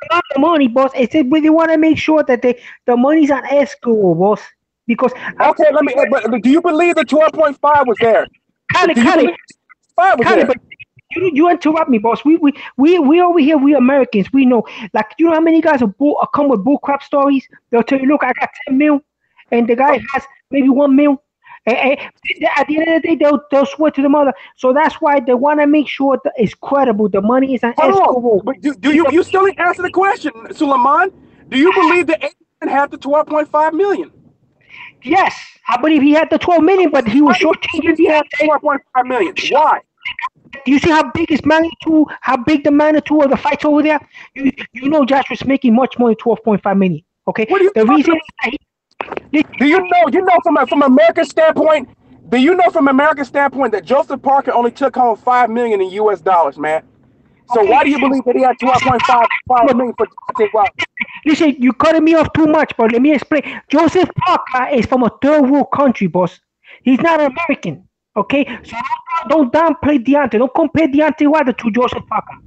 [SPEAKER 3] about the money, boss. It's that we want to make sure that the money's on escrow, boss. Because
[SPEAKER 2] Okay, but do you believe the 12.5 was there?
[SPEAKER 3] Kali,
[SPEAKER 2] Do you
[SPEAKER 3] Kali,
[SPEAKER 2] believe 5 was
[SPEAKER 3] Kali,
[SPEAKER 2] there?
[SPEAKER 3] but you interrupt me, boss. We over here, we Americans, we know. Like, you know how many guys come with bullcrap stories? They'll tell you, look, I got 10 mil, and the guy has maybe 1 mil. And at the end of the day, they'll swear to the mother. So that's why they want to make sure that it's credible. The money is an
[SPEAKER 2] Hold
[SPEAKER 3] escrow.
[SPEAKER 2] on. But you still didn't answer the question, Suleiman. Do you believe that Adrian had the 12.5 million?
[SPEAKER 3] Yes, I believe he had the 12 million, but he was shortchanging
[SPEAKER 2] He had
[SPEAKER 3] the
[SPEAKER 2] 12.5 million. Why?
[SPEAKER 3] You see how big his magnitude, how big the magnitude of the fights over there? You know Joshua's making much more than 12.5 million. Okay?
[SPEAKER 2] What are you
[SPEAKER 3] The
[SPEAKER 2] talking
[SPEAKER 3] reason
[SPEAKER 2] about? Do you know from America's standpoint, that Joseph Parker only took home 5 million in US dollars, man? So why do you believe that he had 12.5 million for Deontay Wilder?
[SPEAKER 3] Listen, you cutting me off too much, but let me explain. Joseph Parker is from a third world country, boss. He's not American. Okay? So don't downplay Deontay. Don't compare Deontay Wilder to Joseph Parker.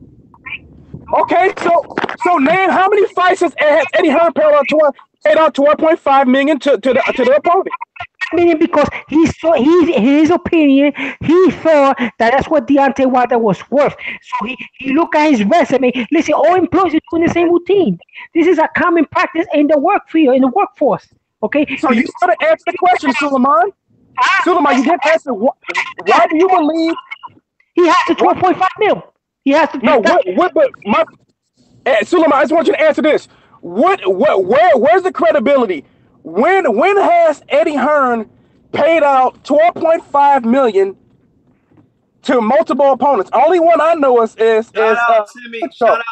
[SPEAKER 2] Okay, so name how many fights has Eddie Hearn paid out 12.5 million to the opponent?
[SPEAKER 3] Meaning because in his opinion, he thought that's what Deontay Wilder was worth. So he looked at his resume. Listen, all employees are doing the same routine. This is a common practice in the work field, in the workforce. Okay.
[SPEAKER 2] So you gotta answer the question, Suleiman. Suleiman, you didn't answer. Why do you believe
[SPEAKER 3] he has the 12.5 mil? He has to.
[SPEAKER 2] No, Suleiman, I just want you to answer this. Where's the credibility? When has Eddie Hearn paid out 12.5 million to multiple opponents? Only one I know is
[SPEAKER 1] Timmy. Shout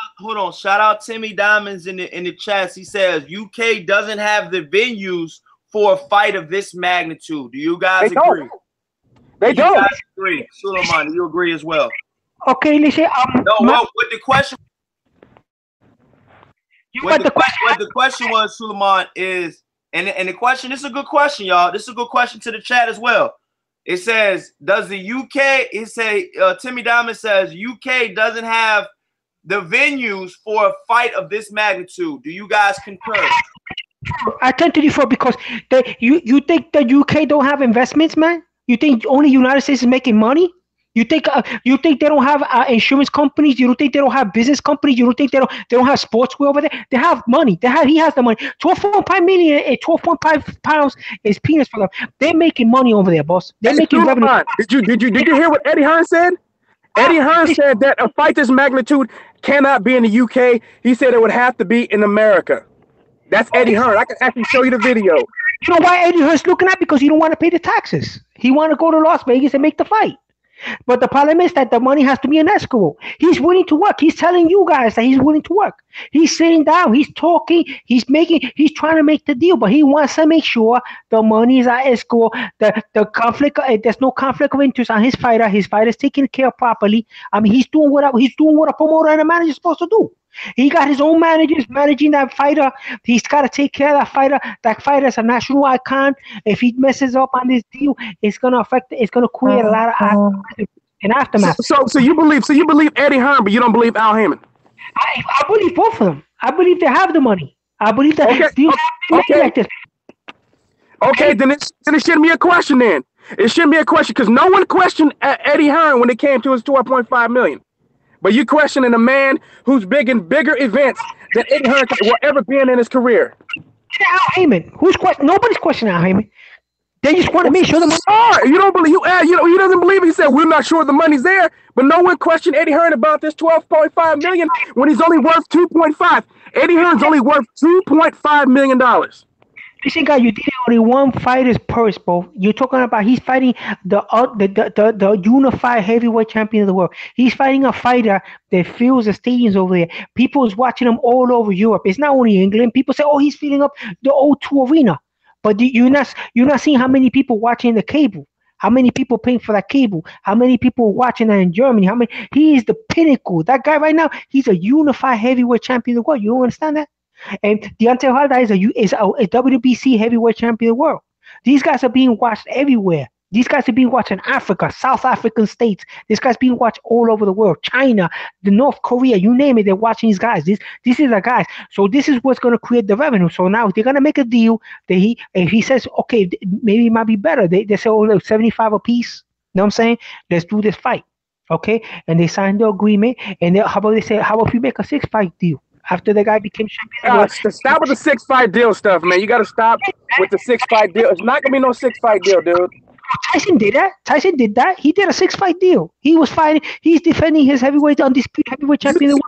[SPEAKER 1] out Timmy Diamonds in the chats. He says UK doesn't have the venues for a fight of this magnitude. Do you guys agree?
[SPEAKER 2] They don't.
[SPEAKER 1] Guys agree. Suleiman, do you agree as well?
[SPEAKER 3] Okay, listen.
[SPEAKER 1] What the question? What the question was, Suleiman, is, and the question, this is a good question, y'all. This is a good question to the chat as well. It says, does the UK, Timmy Diamond says, UK doesn't have the venues for a fight of this magnitude. Do you guys concur?
[SPEAKER 3] I tend to defer because you think the UK don't have investments, man? You think only United States is making money? You think they don't have insurance companies? You don't think they don't have business companies? You don't think they don't have sportswear over there? They have money. He has the money. 12.5 million and 12.5 pounds is peanuts for them. They're making money over there, boss. They're making revenue.
[SPEAKER 2] Did you hear what Eddie Hearn said? Eddie Hearn said that a fight this magnitude cannot be in the UK. He said it would have to be in America. That's Eddie Hearn. I can actually show you the video.
[SPEAKER 3] You know why Eddie Hearn's looking at? Because he don't want to pay the taxes. He want to go to Las Vegas and make the fight. But the problem is that the money has to be in escrow. He's willing to work. He's telling you guys that he's willing to work. He's sitting down. He's talking. He's trying to make the deal. But he wants to make sure the money is at escrow. The conflict. There's no conflict of interest on his fighter. His fighter is taken care of properly. I mean, he's doing what a promoter and a manager is supposed to do. He got his own managers managing that fighter. He's got to take care of that fighter. That fighter is a national icon. If he messes up on this deal, it's gonna create a lot of an aftermath.
[SPEAKER 2] So you believe Eddie Hearn, but you don't believe Al Hammond.
[SPEAKER 3] I believe both of them. I believe they have the money. I believe that like this.
[SPEAKER 2] Okay, then it shouldn't be a question then. It shouldn't be a question because no one questioned Eddie Hearn when it came to his 12.5 million. But you questioning a man who's big in bigger events than Eddie Hearn will ever be in his career.
[SPEAKER 3] Al Hammond. Nobody's questioning Al Hammond. They just want to make sure the money.
[SPEAKER 2] You don't believe he doesn't believe it. He said we're not sure the money's there, but no one questioned Eddie Hearn about this 12.5 million when he's only worth 2.5. Eddie Hearn's only worth $2.5 million.
[SPEAKER 3] Listen, guy, you did only one fighter's purse, bro. You're talking about he's fighting the unified heavyweight champion of the world. He's fighting a fighter that fills the stadiums over there. People is watching him all over Europe. It's not only England. People say, "Oh, he's filling up the O2 arena," but you're not seeing how many people watching the cable. How many people paying for that cable? How many people watching that in Germany? He is the pinnacle. That guy right now, he's a unified heavyweight champion of the world. You don't understand that? And Deontay Wilder is a WBC heavyweight champion of the world. These guys are being watched everywhere. These guys are being watched in Africa, South African states. This guy's being watched all over the world. China, the North Korea, you name it, they're watching these guys. This is the guys. So this is what's going to create the revenue. So now they're going to make a deal that if he says, okay, maybe it might be better. They say, oh, look, 75 a piece. You know what I'm saying? Let's do this fight. Okay? And they signed the agreement. And how about they say, how about we make a 6-fight deal? After the guy became champion.
[SPEAKER 2] Stop with the 6-fight deal stuff, man. You got to stop with the 6-fight deal. It's not going to be no 6-fight deal, dude.
[SPEAKER 3] Tyson did that. Tyson did that. He did a 6-fight deal. He was fighting. He's defending his undisputed heavyweight champion.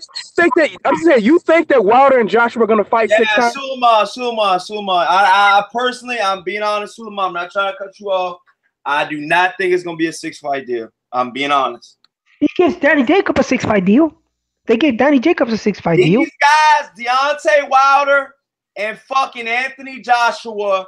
[SPEAKER 2] You think that Wilder and Joshua are going to fight 6 times?
[SPEAKER 1] Suleiman. I personally, I'm being honest, Suleiman. I'm not trying to cut you off. I do not think it's going to be a 6-fight deal. I'm being honest.
[SPEAKER 3] He gives Danny Jacobs a 6-fight deal. They gave Danny Jacobs a 6-fight deal.
[SPEAKER 1] These guys, Deontay Wilder and fucking Anthony Joshua,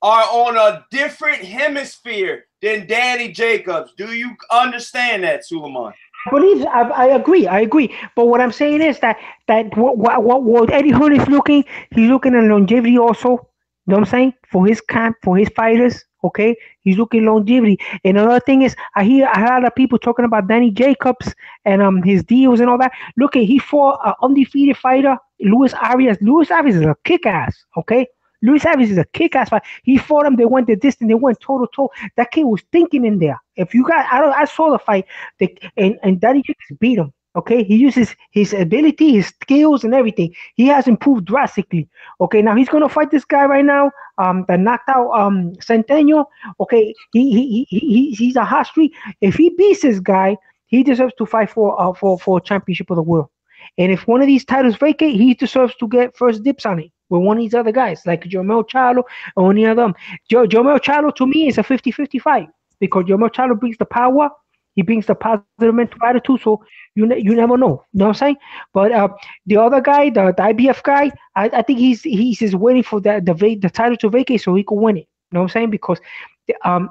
[SPEAKER 1] are on a different hemisphere than Danny Jacobs. Do you understand that, Suleiman?
[SPEAKER 3] I agree. But what I'm saying is that what Eddie Hearn is looking, he's looking at longevity also. You know what I'm saying? For his camp, for his fighters, okay? He's looking longevity. And another thing is, I hear a lot of people talking about Danny Jacobs and his deals and all that. Look, he fought an undefeated fighter, Luis Arias. Luis Arias is a kick-ass, okay? Luis Arias is a kick-ass fighter. He fought him. They went the distance. They went toe-to-toe. That kid was thinking in there. If you got, I saw the fight, and Danny Jacobs beat him. Okay, he uses his ability, his skills, and everything. He has improved drastically. Okay, now he's gonna fight this guy right now. The knocked out Centennial. Okay, he's a hot streak. If he beats this guy, he deserves to fight for a championship of the world. And if one of these titles vacate, he deserves to get first dips on it with one of these other guys, like Jermell Charlo or any of them. Jermell Charlo, to me, is a 50-50 fight because Jermell Charlo brings the power. He brings the positive mental attitude, so you never know. You know what I'm saying? But the other guy, the IBF guy, I think he's just waiting for the title to vacate so he can win it. You know what I'm saying? Because I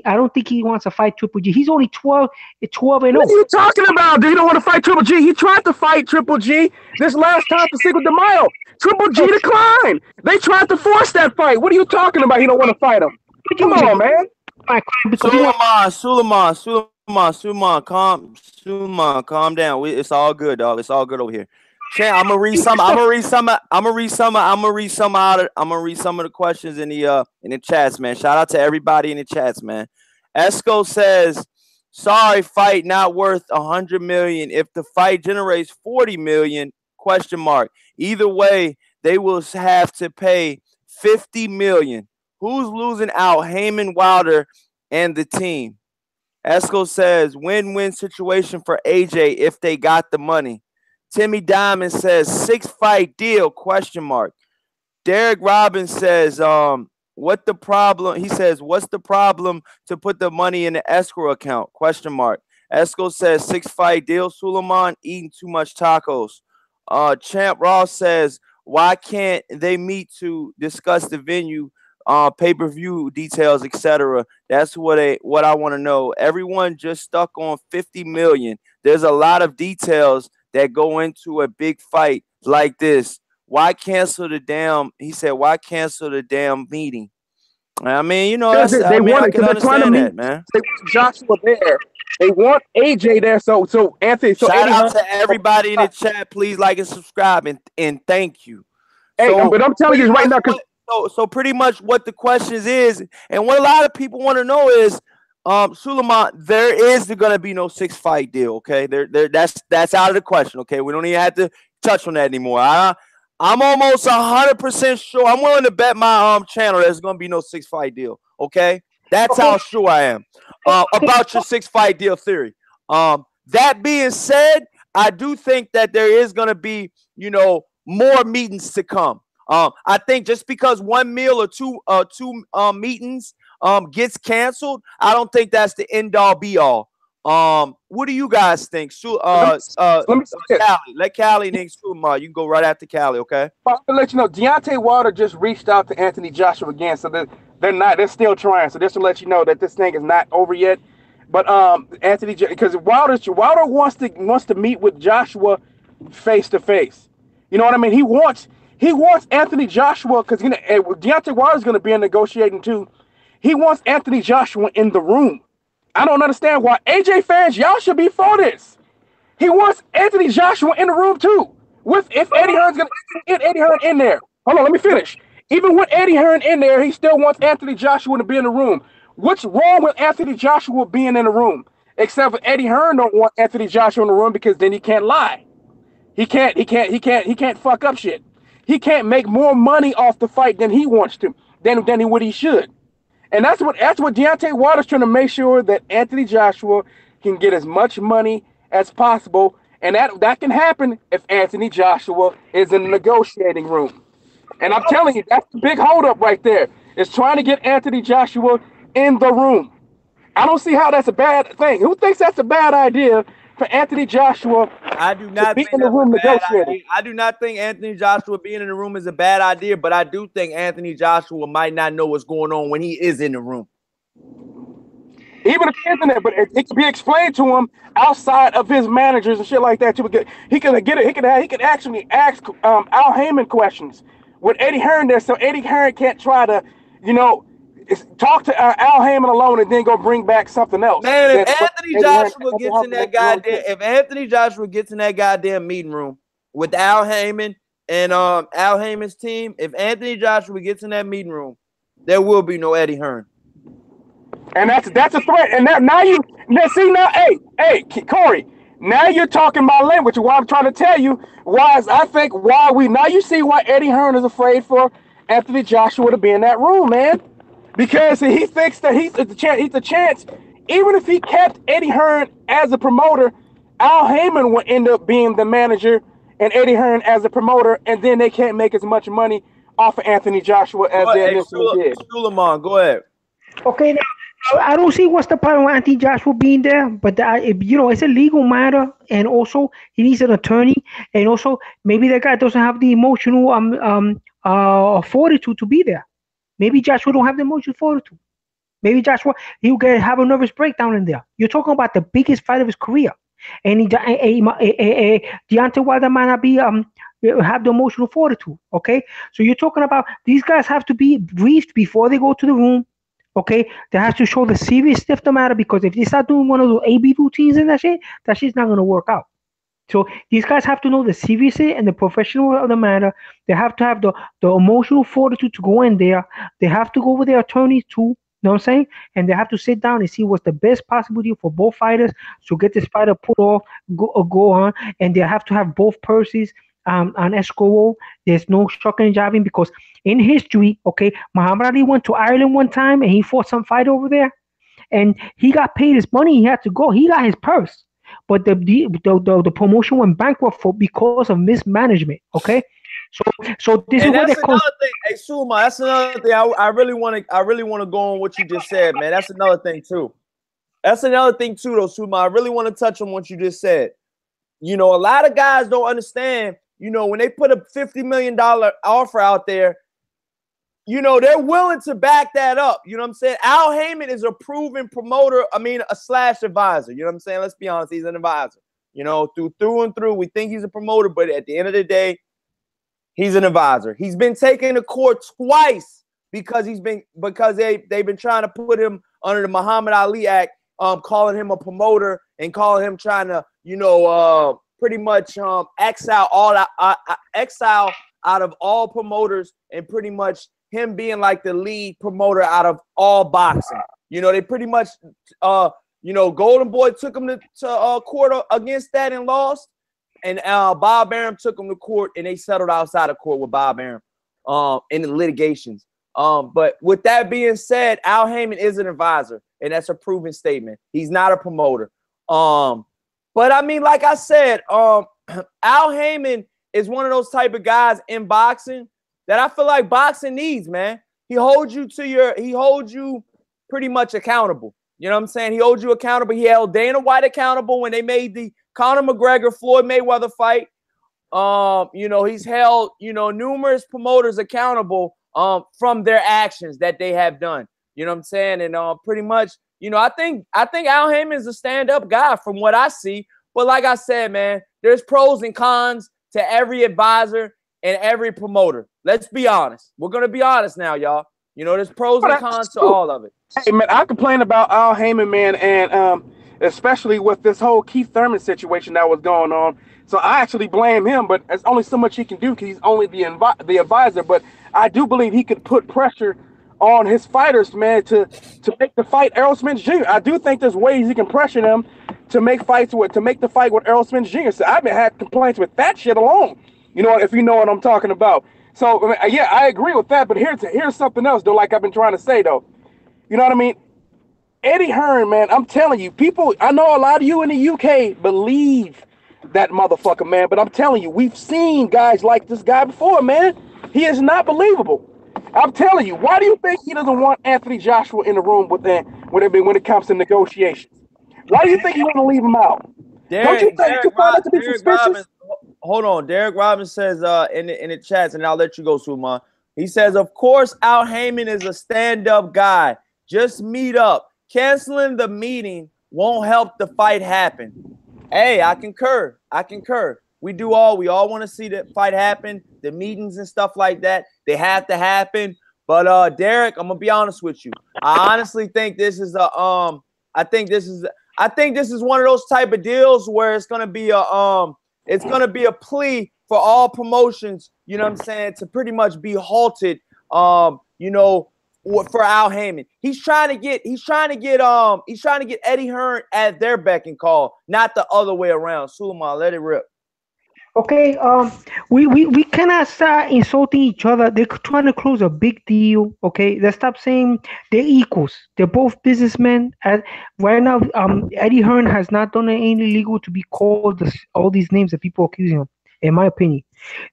[SPEAKER 3] don't think he wants to fight Triple G. He's only 12 and 0.
[SPEAKER 2] What are you talking about, dude? You don't want to fight Triple G. He tried to fight Triple G this last time for Cinco de Mayo. Triple G declined. They tried to force that fight. What are you talking about? He don't want to fight him. Come on, man.
[SPEAKER 1] Suleiman, calm down. It's all good, dog. It's all good over here. Chan, I'm gonna read some of the questions in the chats, man. Shout out to everybody in the chats, man. Esco says, "Sorry, fight not worth 100 million. If the fight generates 40 million, ? Either way, they will have to pay 50 million. Who's losing out? Heyman, Wilder, and the team." Esco says, "Win-win situation for AJ if they got the money." Timmy Diamond says, 6-fight deal, ? Derek Robbins says, what the problem? He says, "What's the problem to put the money in the escrow account? ? Esco says, 6-fight deal, Suleiman eating too much tacos. Champ Ross says, "Why can't they meet to discuss the venue, pay-per-view details, etc.? That's what I want to know. Everyone just stuck on 50 million. There's a lot of details that go into a big fight like this. Why cancel the damn?" He said, "Why cancel the damn meeting?" I mean, you know, I can understand that, man.
[SPEAKER 2] They want Joshua there. They want AJ there. So Anthony. So
[SPEAKER 1] shout out to everybody in the chat. Please like and subscribe and thank you.
[SPEAKER 2] Hey, but I'm telling you right now, because
[SPEAKER 1] so pretty much what the questions is, and what a lot of people want to know is, Suleiman, there is going to be no 6-fight deal. Okay, that's out of the question. Okay, we don't even have to touch on that anymore. I'm almost 100% sure. I'm willing to bet my channel there's going to be no 6-fight deal. Okay, that's how sure I am about your 6-fight deal theory. That being said, I do think that there is going to be, more meetings to come. I think just because one meal or two meetings gets canceled, I don't think that's the end all be all. What do you guys think? Let Callie and then Suleiman. You can go right after Callie, okay?
[SPEAKER 2] I'll let you know, Deontay Wilder just reached out to Anthony Joshua again, so they're still trying. So just to let you know that this thing is not over yet. But Anthony, because Wilder wants to meet with Joshua face to face. You know what I mean? He wants Anthony Joshua, because Deontay Wilder's going to be in negotiating too. He wants Anthony Joshua in the room. I don't understand why. AJ fans, y'all should be for this. He wants Anthony Joshua in the room too. If Eddie Hearn's gonna get Eddie Hearn in there. Hold on, let me finish. Even with Eddie Hearn in there, he still wants Anthony Joshua to be in the room. What's wrong with Anthony Joshua being in the room? Except for Eddie Hearn don't want Anthony Joshua in the room because then he can't lie. He can't fuck up shit. He can't make more money off the fight than he wants to, than what he should. And that's what Deontay Wilder's trying to make sure that Anthony Joshua can get as much money as possible. And that can happen if Anthony Joshua is in the negotiating room. And I'm telling you, that's the big holdup right there. Is trying to get Anthony Joshua in the room. I don't see how that's a bad thing. Who thinks that's a bad idea for Anthony Joshua
[SPEAKER 1] I do not
[SPEAKER 2] to be
[SPEAKER 1] think
[SPEAKER 2] in the
[SPEAKER 1] that's
[SPEAKER 2] room
[SPEAKER 1] a bad
[SPEAKER 2] negotiating?
[SPEAKER 1] idea. I do not think Anthony Joshua being in the room is a bad idea, but I do think Anthony Joshua might not know what's going on when he is in the room.
[SPEAKER 2] Even if he is in there, but it can be explained to him outside of his managers and shit like that too. He could actually ask Al Heyman questions with Eddie Hearn there, so Eddie Hearn can't try to, talk to Al Heyman alone and then go bring back something else.
[SPEAKER 1] Man, if Anthony Joshua gets in that goddamn meeting room with Al Heyman and Al Heyman's team, if Anthony Joshua gets in that meeting room, there will be no Eddie Hearn.
[SPEAKER 2] And that's a threat. And hey, Corey, now you're talking my language. What I'm trying to tell you now you see why Eddie Hearn is afraid for Anthony Joshua to be in that room, man. Because he thinks that he's a chance. Even if he kept Eddie Hearn as a promoter, Al Heyman would end up being the manager and Eddie Hearn as a promoter, and then they can't make as much money off of Anthony Joshua as they initially did.
[SPEAKER 1] Suleiman, go ahead.
[SPEAKER 3] Okay, now I don't see what's the problem with Anthony Joshua being there, but it's a legal matter, and also he needs an attorney, and also maybe that guy doesn't have the emotional fortitude to be there. Maybe Joshua don't have the emotional fortitude. Maybe Joshua he'll have a nervous breakdown in there. You're talking about the biggest fight of his career, and Deontay Wilder might not be have the emotional fortitude. Okay, so you're talking about these guys have to be briefed before they go to the room. Okay, they have to show the seriousness of the matter, because if they start doing one of those AB routines and that shit's not gonna work out. So these guys have to know the seriousness and the professional of the matter. They have to have the emotional fortitude to go in there. They have to go with their attorneys too. You know what I'm saying? And they have to sit down and see what's the best possible deal for both fighters to get this fighter put off, go on. And they have to have both purses on escrow. There's no shucking and jiving, because in history, okay, Muhammad Ali went to Ireland one time and he fought some fight over there, and he got paid his money. He had to go. He got his purse, but the promotion went bankrupt because of mismanagement. Okay, so this is what they call.
[SPEAKER 1] Hey, Suma, that's another thing. I really want to go on what you just said, man. That's another thing too. Though, Suma. I really want to touch on what you just said. A lot of guys don't understand. When they put a $50 million offer out there, they're willing to back that up. You know what I'm saying? Al Heyman is a proven promoter. I mean, a / advisor. You know what I'm saying? Let's be honest. He's an advisor. Through and through, we think he's a promoter, but at the end of the day, he's an advisor. He's been taken to court twice because they've been trying to put him under the Muhammad Ali Act, calling him a promoter and calling him trying to, pretty much exile out of all promoters, and pretty much him being like the lead promoter out of all boxing. They pretty much, Golden Boy took him to court against that and lost. And Bob Arum took him to court, and they settled outside of court with Bob Arum in the litigations. But with that being said, Al Heyman is an advisor, and that's a proven statement. He's not a promoter. But I mean, like I said, Al Heyman is one of those type of guys in boxing that I feel like boxing needs, man. He holds you pretty much accountable. You know what I'm saying? He holds you accountable. He held Dana White accountable when they made the Conor McGregor Floyd Mayweather fight. He's held, numerous promoters accountable from their actions that they have done. You know what I'm saying? And pretty much, I think Al Heyman is a stand-up guy from what I see. But like I said, man, there's pros and cons to every advisor and every promoter. Let's be honest. We're going to be honest now, y'all. You know, there's pros and cons to all of it.
[SPEAKER 2] Hey man, I complain about Al Heyman, man, and especially with this whole Keith Thurman situation that was going on. So I actually blame him, but there's only so much he can do because he's only the advisor. But I do believe he could put pressure on his fighters, man, to make the fight Errol Spence Jr. I do think there's ways he can pressure them to make the fight with Errol Spence Jr. So I've been had complaints with that shit alone. You know, if you know what I'm talking about. So I mean, yeah, I agree with that. But here's something else though. Like I've been trying to say though, you know what I mean? Eddie Hearn, man, I'm telling you, people. I know a lot of you in the UK believe that motherfucker, man. But I'm telling you, we've seen guys like this guy before, man. He is not believable. I'm telling you, why do you think he doesn't want Anthony Joshua in the room with them when it comes to negotiations? Why do you think he want to leave him out? Don't you think you find that to be suspicious?
[SPEAKER 1] Hold on, Derek Robbins says in the chats, and I'll let you go, Suleiman. He says, of course, Al Heyman is a stand-up guy. Just meet up. Canceling the meeting won't help the fight happen. Hey, I concur. We all want to see the fight happen, the meetings and stuff like that. They have to happen. But Derek, I'm gonna be honest with you. I honestly think this is I think this is one of those type of deals where it's gonna be a plea for all promotions, you know what I'm saying, to pretty much be halted, you know, for Al Heyman. He's trying to get Eddie Hearn at their beck and call, not the other way around. Suleiman, let it rip.
[SPEAKER 3] Okay, we cannot start insulting each other. They're trying to close a big deal. Okay, let's stop saying they're equals. They're both businessmen. Right now, Eddie Hearn has not done anything illegal to be called all these names that people are accusing him. In my opinion,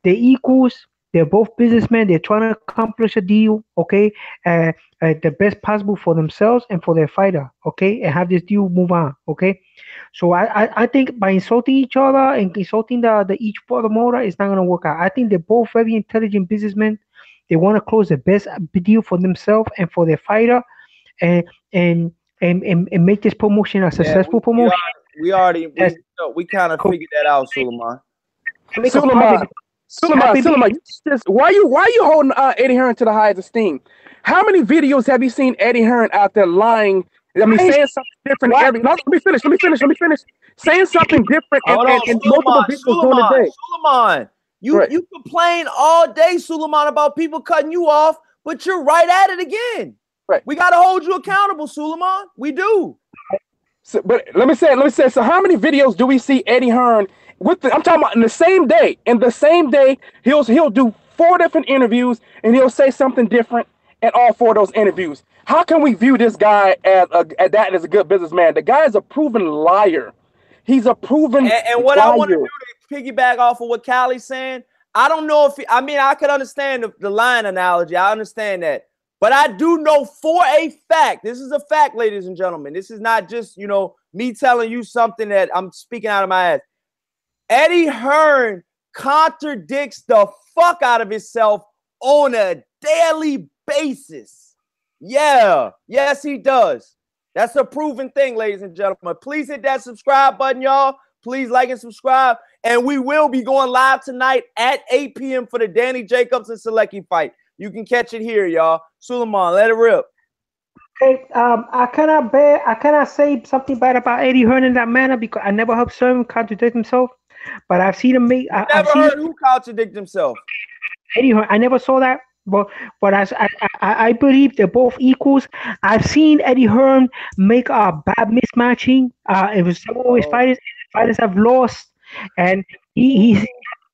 [SPEAKER 3] they're equals. They're both businessmen. They're trying to accomplish a deal. Okay, the best possible for themselves and for their fighter. Okay, and have this deal move on. Okay. So I think by insulting each other and insulting the each promoter, it's not going to work out. I think they're both very intelligent businessmen. They want to close the best deal for themselves and for their fighter, and make this promotion a successful promotion.
[SPEAKER 1] We kind of figured that out, Suleiman.
[SPEAKER 2] Suleiman, why you holding Eddie Hearn to the highest esteem? How many videos have you seen Eddie Hearn out there lying? I mean, saying something different every. No, let me finish. Saying something different in multiple videos during the day.
[SPEAKER 1] Suleiman, you complain all day, Suleiman, about people cutting you off, but you're right at it again.
[SPEAKER 2] Right.
[SPEAKER 1] We got to hold you accountable, Suleiman. We do.
[SPEAKER 2] So, but let me say. So, how many videos do we see Eddie Hearn with? I'm talking about in the same day. In the same day, he'll do 4 different interviews, and he'll say something different in all 4 of those interviews. How can we view this guy as a good businessman? The guy is a proven liar. He's a proven
[SPEAKER 1] and what
[SPEAKER 2] liar.
[SPEAKER 1] I want to do to piggyback off of what Callie's saying, I don't know if I could understand the line analogy. I understand that. But I do know for a fact, this is a fact, ladies and gentlemen. This is not just, you know, me telling you something that I'm speaking out of my ass. Eddie Hearn contradicts the fuck out of himself on a daily basis. Yeah. Yes, he does. That's a proven thing, ladies and gentlemen. Please hit that subscribe button, y'all. Please like and subscribe. And we will be going live tonight at 8 p.m. for the Danny Jacobs and Selecki fight. You can catch it here, y'all. Suleiman, let it rip.
[SPEAKER 3] Hey, I cannot say something bad about Eddie Hearn in that manner because I never heard him contradict himself. But I've seen him make.
[SPEAKER 1] Never heard who contradict himself.
[SPEAKER 3] Eddie Hearn. I never saw that. But as I believe they're both equals. I've seen Eddie Hearn make a bad mismatching. It was some of his fighters have lost, and he's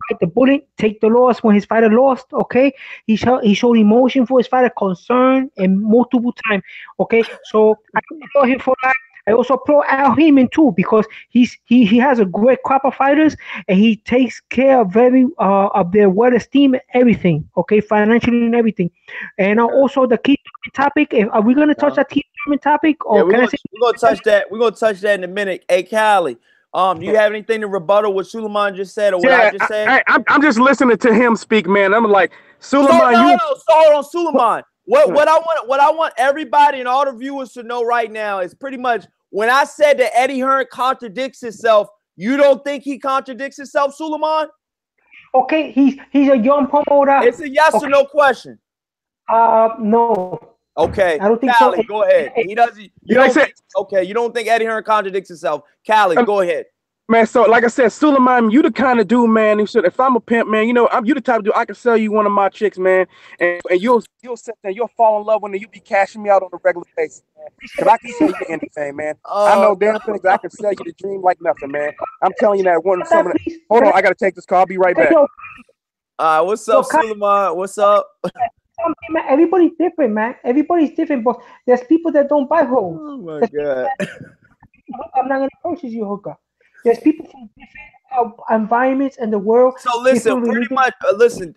[SPEAKER 3] bite the bullet, take the loss when his fighter lost. Okay, he showed emotion for his fighter, concern, and multiple times. Okay, so I applaud him for that. I also applaud Al Heyman too because he has a great crop of fighters and he takes care of their well esteem and everything. Okay, financially and everything. And also the key topic. Are we going to touch that key topic? Or
[SPEAKER 1] we're going to touch that. We're going to touch that in a minute. Hey, Callie. Do you have anything to rebuttal what Suleiman just said or what I just said?
[SPEAKER 2] I'm just listening to him speak, man. I'm like, Suleiman,
[SPEAKER 1] hold on, Suleiman. What I want everybody and all the viewers to know right now is pretty much when I said that Eddie Hearn contradicts himself, you don't think he contradicts himself, Suleiman?
[SPEAKER 3] Okay, he's a young promoter.
[SPEAKER 1] It's a yes or no question.
[SPEAKER 3] No.
[SPEAKER 1] Okay,
[SPEAKER 3] I don't think so.
[SPEAKER 1] Callie, go ahead. He doesn't. You don't think? Okay, you don't think Eddie Hearn contradicts himself. Callie, go ahead.
[SPEAKER 2] Man, so like I said, Suleiman, you the kind of dude, man, who said, if I'm a pimp, man, you know, you the type of dude I can sell you one of my chicks, man, and you'll sit there, you'll fall in love when you be cashing me out on a regular basis, man. Cause I can sell you anything, man. I know damn things I can sell you the dream like nothing, man. I'm telling you that one. Hold on, I gotta take this call. I'll be right back.
[SPEAKER 1] What's up, Suleiman? What's up?
[SPEAKER 3] Man, everybody's different, man. Everybody's different, but there's people that don't buy hoes.
[SPEAKER 1] Oh my god!
[SPEAKER 3] I'm not gonna purchase you, hooker. There's people from different environments in the world.
[SPEAKER 1] So listen, pretty much, listen,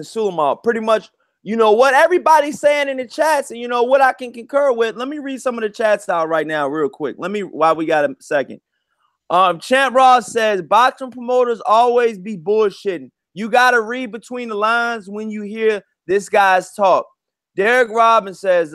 [SPEAKER 1] Suleiman. Pretty much, you know what everybody's saying in the chats, and you know what I can concur with. Let me read some of the chats out right now, real quick. While we got a second. Champ Ross says boxing promoters always be bullshitting. You gotta read between the lines when you hear this guy's talk. Derek Robbins says,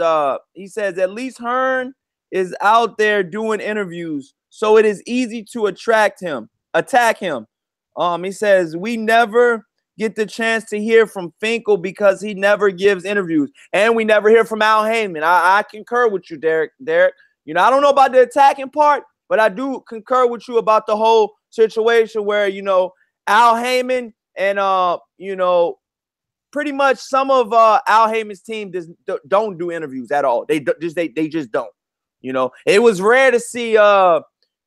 [SPEAKER 1] he says at least Hearn is out there doing interviews, so it is easy to attack him. He says we never get the chance to hear from Finkel because he never gives interviews, and we never hear from Al Heyman. I concur with you, Derek. You know, I don't know about the attacking part, but I do concur with you about the whole situation where, you know, Al Heyman and you know, pretty much some of Al Heyman's team don't do interviews at all. They just don't. You know, it was rare to see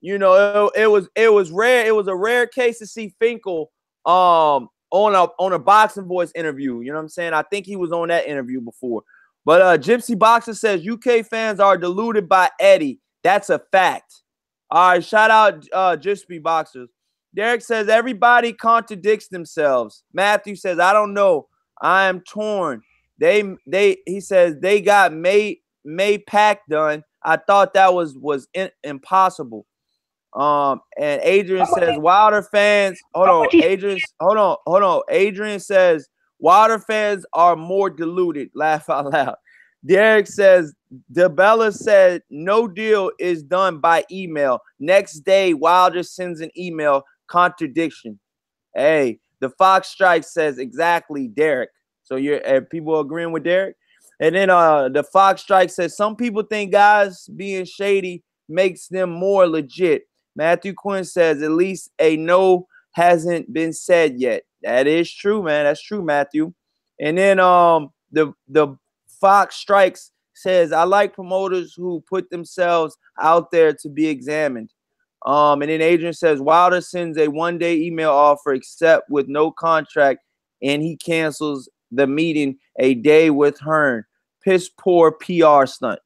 [SPEAKER 1] you know, it was rare. It was a rare case to see Finkel on a Boxing Voice interview. You know what I'm saying? I think he was on that interview before. But Gypsy Boxer says UK fans are deluded by Eddie. That's a fact. All right, shout out Gypsy Boxers. Derek says everybody contradicts themselves. Matthew says I don't know. I am torn. He says they got May Pack done. I thought that was impossible. And Adrian says Wilder fans. Hold on. Adrian says Wilder fans are more deluded. Laugh out loud. Derek says DeBella said no deal is done by email. Next day, Wilder sends an email. Contradiction. Hey, the Fox Strike says exactly, Derek. So you're people agreeing with Derek. And then the Fox Strike says some people think guys being shady makes them more legit. Matthew Quinn says at least a no hasn't been said yet. That is true, man. That's true, Matthew. And then the Fox Strikes says I like promoters who put themselves out there to be examined. And then Adrian says Wilder sends a one-day email offer except with no contract, and he cancels the meeting a day with Hearn. Piss poor PR stunt.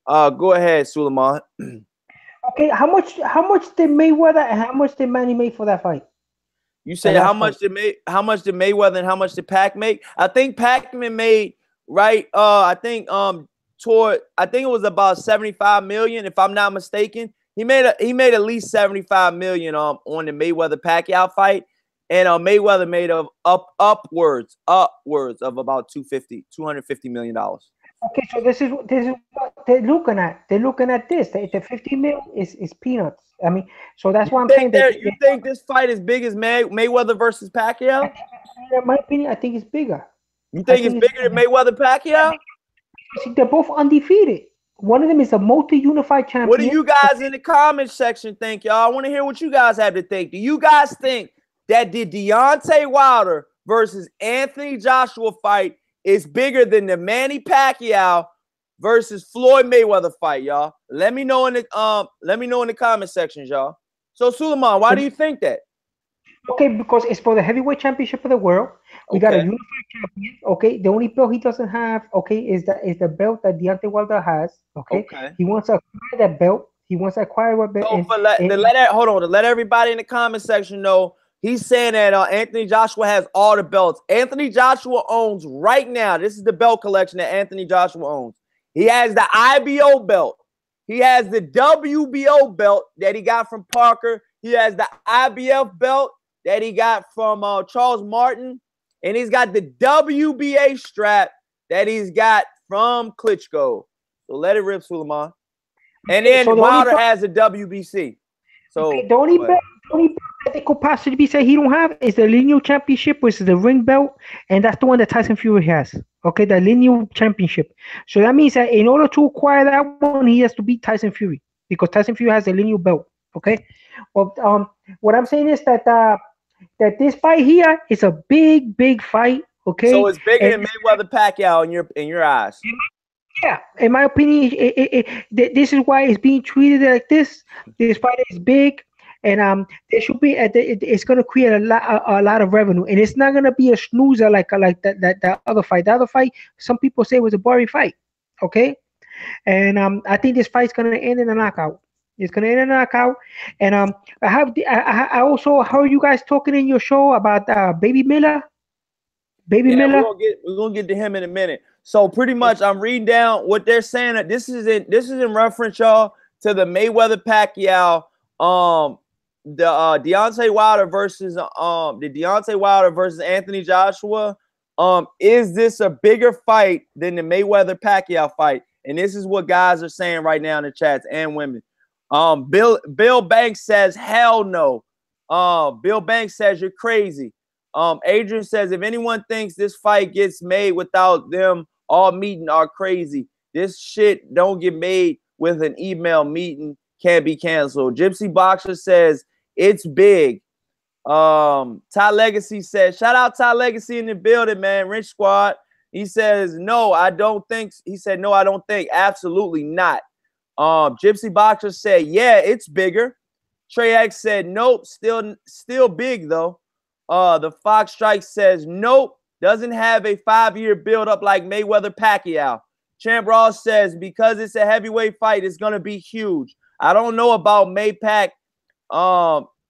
[SPEAKER 1] Go ahead, Suleiman.
[SPEAKER 3] Okay, how much did Mayweather and how much did Manny make for that fight?
[SPEAKER 1] You said how much did Mayweather and how much did Pac make? I think Pacman made I think it was about 75 million, if I'm not mistaken. He made at least 75 million on the Mayweather Pacquiao fight, and Mayweather made upwards of about $250 million.
[SPEAKER 3] Okay, so this is what they're looking at. They're looking at this. The 50 mil is peanuts. I mean, so that's why I'm saying that.
[SPEAKER 1] You think this fight is big as Mayweather versus Pacquiao?
[SPEAKER 3] In my opinion, I think it's bigger.
[SPEAKER 1] You think it's bigger than Mayweather Pacquiao?
[SPEAKER 3] They're both undefeated. One of them is a multi-unified champion.
[SPEAKER 1] What do you guys in the comments section think, y'all? I want to hear what you guys have to think. Do you guys think that the Deontay Wilder versus Anthony Joshua fight is bigger than the Manny Pacquiao versus Floyd Mayweather fight, y'all? Let me know in the comment sections, y'all. So Suleiman, why do you think that?
[SPEAKER 3] Okay, because it's for the heavyweight championship of the world. We got a unified champion. Okay, the only belt he doesn't have, okay, is the belt that Deontay Wilder has. Okay, he wants to acquire that belt. He wants to acquire what belt.
[SPEAKER 1] To let everybody in the comment section know, he's saying that Anthony Joshua has all the belts. Anthony Joshua owns right now. This is the belt collection that Anthony Joshua owns. He has the IBO belt. He has the WBO belt that he got from Parker. He has the IBF belt that he got from Charles Martin. And he's got the WBA strap that he's got from Klitschko. So let it rip, Suleiman. And then Wilder has a WBC. So
[SPEAKER 3] the only belt that they could possibly say he don't have is the lineal championship, which is the ring belt, and that's the one that Tyson Fury has. Okay, the lineal championship. So that means that in order to acquire that one, he has to beat Tyson Fury because Tyson Fury has the lineal belt. Okay, well, what I'm saying is that this fight here is a big fight.
[SPEAKER 1] So
[SPEAKER 3] Okay,
[SPEAKER 1] it's bigger
[SPEAKER 3] and
[SPEAKER 1] than Mayweather Pacquiao in your eyes.
[SPEAKER 3] yeah, in my opinion, this is why it's being treated like this. This fight is big, and there should be it's going to create a lot of revenue, and it's not going to be a snoozer like that other fight. The other fight, some people say was a boring fight. Okay, and I think this fight's going to end in a knockout. It's going to end in a knockout, and I also heard you guys talking in your show about Baby Miller. Baby
[SPEAKER 1] Yeah,
[SPEAKER 3] Miller.
[SPEAKER 1] we're gonna get to him in a minute. So pretty much, I'm reading down what they're saying. That this is in reference, y'all, to the Mayweather Pacquiao, the Deontay Wilder versus Anthony Joshua. Is this a bigger fight than the Mayweather Pacquiao fight? And this is what guys are saying right now in the chats and women. Bill Banks says hell no. Bill Banks says you're crazy. Adrian says, if anyone thinks this fight gets made without them all meeting are crazy. This shit don't get made with an email meeting, can't be canceled. Gypsy Boxer says, it's big. Ty Legacy says, shout out Ty Legacy in the building, man. Rich Squad. He says, no, I don't think. He said, no, I don't think. Absolutely not. Gypsy Boxer said, yeah, it's bigger. Trey X said, nope, still big though. The Fox Strike says, nope, doesn't have a 5-year build-up like Mayweather Pacquiao. Champ Ross says, because it's a heavyweight fight, it's going to be huge. I don't know about Maypac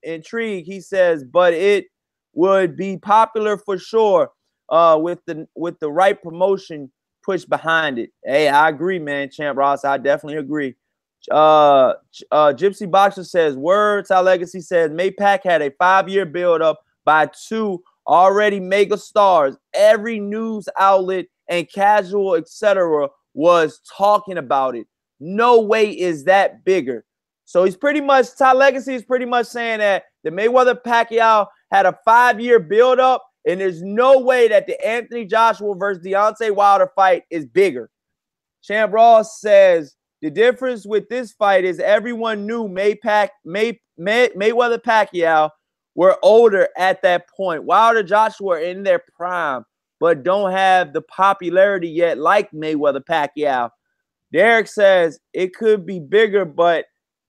[SPEAKER 1] intrigue, he says, but it would be popular for sure with the right promotion push behind it. Hey, I agree, man, Champ Ross. I definitely agree. Gypsy Boxer says, words. Our Legacy says, Maypac had a 5-year build-up by 2 already mega stars. Every news outlet and casual, etc., was talking about it. No way is that bigger. So he's pretty much, Ty Legacy is pretty much saying that the Mayweather Pacquiao had a 5-year buildup, and there's no way that the Anthony Joshua versus Deontay Wilder fight is bigger. Champ Ross says the difference with this fight is everyone knew Mayweather Pacquiao were older at that point. Wilder Joshua are in their prime, but don't have the popularity yet like Mayweather Pacquiao. Derek says it could be bigger, but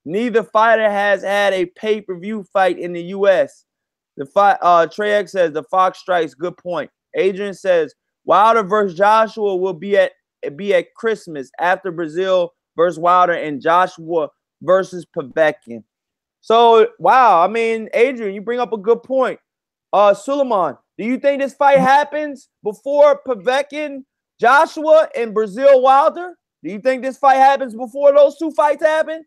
[SPEAKER 1] neither fighter has had a pay-per-view fight in the U.S. The fight, Trey X says the Fox Strikes. Good point. Adrian says Wilder versus Joshua will be at Christmas after Brazil versus Wilder and Joshua versus Povetkin. So, wow, I mean, Adrian, you bring up a good point. Suleiman, do you think this fight happens before Povetkin, Joshua, and Brazil Wilder? Do you think this fight happens before those 2 fights happen?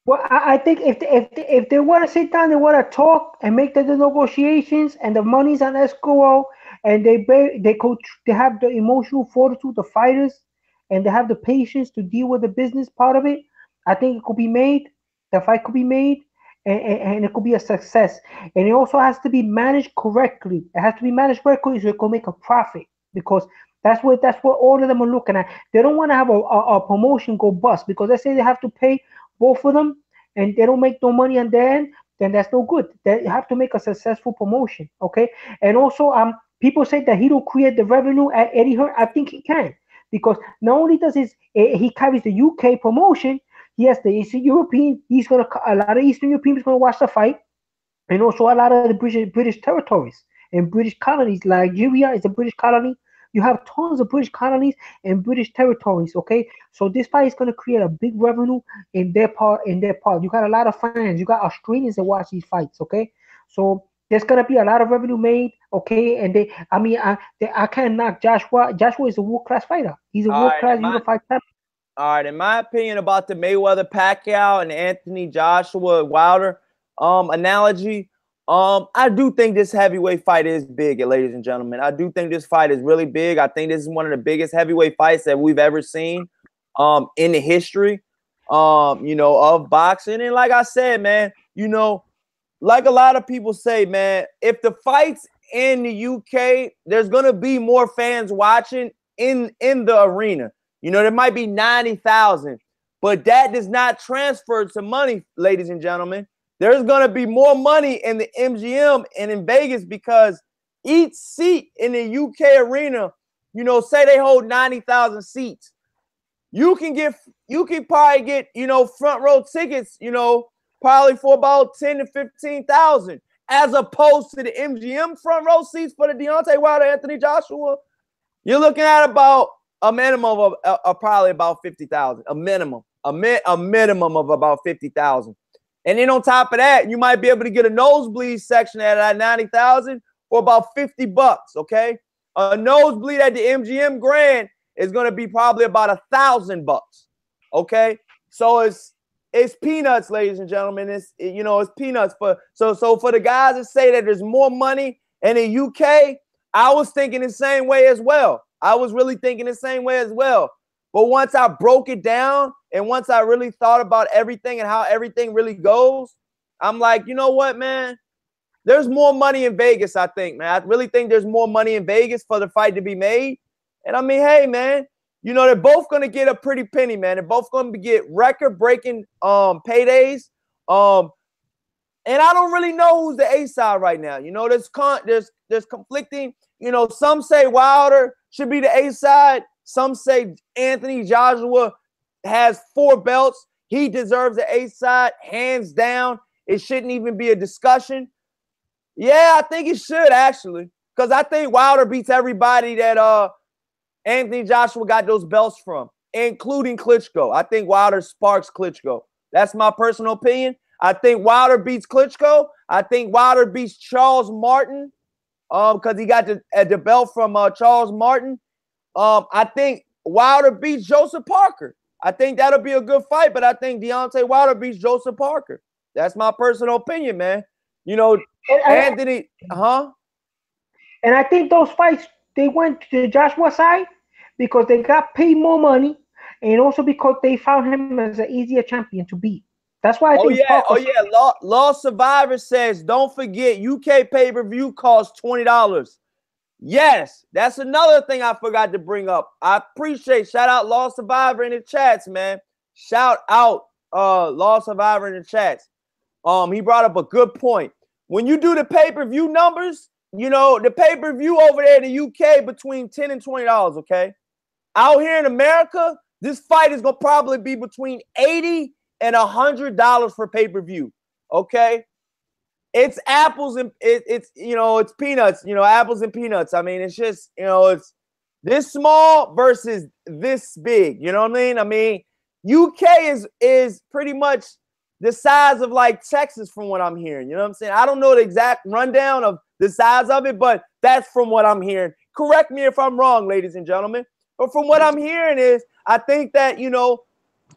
[SPEAKER 3] Well, I think if they want to sit down, they want to talk and make the negotiations, and the money's on escrow, and they have the emotional fortitude, the fighters, and they have the patience to deal with the business part of it. I think it could be made. The fight could be made, and it could be a success. And it also has to be managed correctly. It has to be managed correctly so it can make a profit, because that's what all of them are looking at. They don't want to have a promotion go bust, because let's say they have to pay both of them and they don't make no money on their end, then that's no good. They have to make a successful promotion, okay? And also, people say that he don't create the revenue at Eddie Hearn. I think he can, because not only does he carries the UK promotion, he has the Eastern European. A lot of Eastern Europeans gonna watch the fight, and also a lot of the British territories and British colonies. Nigeria is a British colony. You have tons of British colonies and British territories. Okay, so this fight is going to create a big revenue in their part. You got a lot of fans. You got Australians that watch these fights. Okay, so there's going to be a lot of revenue made. Okay, and I can't knock Joshua. Joshua is a world-class fighter. He's a world-class unified champion.
[SPEAKER 1] All right, in my opinion about the Mayweather Pacquiao and Anthony Joshua Wilder analogy, I do think this heavyweight fight is big, ladies and gentlemen. I do think this fight is really big. I think this is one of the biggest heavyweight fights that we've ever seen in the history, of boxing. And like I said, man, like a lot of people say, man, if the fight's in the UK, there's gonna be more fans watching in the arena. You know, there might be 90,000, but that does not transfer to money, ladies and gentlemen. There's gonna be more money in the MGM and in Vegas because each seat in the UK arena, you know, say they hold 90,000 seats. You can probably get, you know, front row tickets, you know, probably for about 10 to 15,000, as opposed to the MGM front row seats for the Deontay Wilder, Anthony Joshua. You're looking at about a minimum of probably about 50,000, a minimum of about 50,000. And then on top of that, you might be able to get a nosebleed section at 90,000 for about $50, okay? A nosebleed at the MGM Grand is going to be probably about $1,000, okay? So it's peanuts, ladies and gentlemen. It's peanuts. So for the guys that say that there's more money in the UK, I was thinking the same way as well. I was really thinking the same way as well. But once I broke it down and once I really thought about everything and how everything really goes, I'm like, you know what, man? There's more money in Vegas, I think, man. I really think there's more money in Vegas for the fight to be made. And I mean, hey, man, you know, they're both going to get a pretty penny, man. They're both going to get record-breaking paydays. And I don't really know who's the A side right now. You know, there's conflicting. You know, some say Wilder should be the A side. Some say Anthony Joshua has 4 belts. He deserves the A side, hands down. It shouldn't even be a discussion. Yeah, I think it should, actually, because I think Wilder beats everybody that Anthony Joshua got those belts from, including Klitschko. I think Wilder sparks Klitschko. That's my personal opinion. I think Wilder beats Klitschko. I think Wilder beats Charles Martin because he got the belt from Charles Martin. I think Wilder beats Joseph Parker. I think that'll be a good fight, but I think Deontay Wilder beats Joseph Parker. That's my personal opinion, man. You know, Anthony,
[SPEAKER 3] And I think those fights, they went to the Joshua side because they got paid more money and also because they found him as an easier champion to beat. That's why I think.
[SPEAKER 1] Law Survivor says, don't forget, UK pay-per-view costs $20. Yes, that's another thing I forgot to bring up. I appreciate, shout out Law Survivor in the chats, man. Shout out Law Survivor in the chats. He brought up a good point. When you do the pay-per-view numbers, you know, the pay-per-view over there in the UK between $10 and $20, okay? Out here in America, this fight is going to probably be between $80 and $100 for pay-per-view, okay? It's apples and it's peanuts, you know, apples and peanuts. I mean, it's just, you know, it's this small versus this big, you know what I mean? I mean, UK is pretty much the size of like Texas from what I'm hearing, you know what I'm saying? I don't know the exact rundown of the size of it, but that's from what I'm hearing. Correct me if I'm wrong, ladies and gentlemen. But from what I'm hearing is, I think that, you know,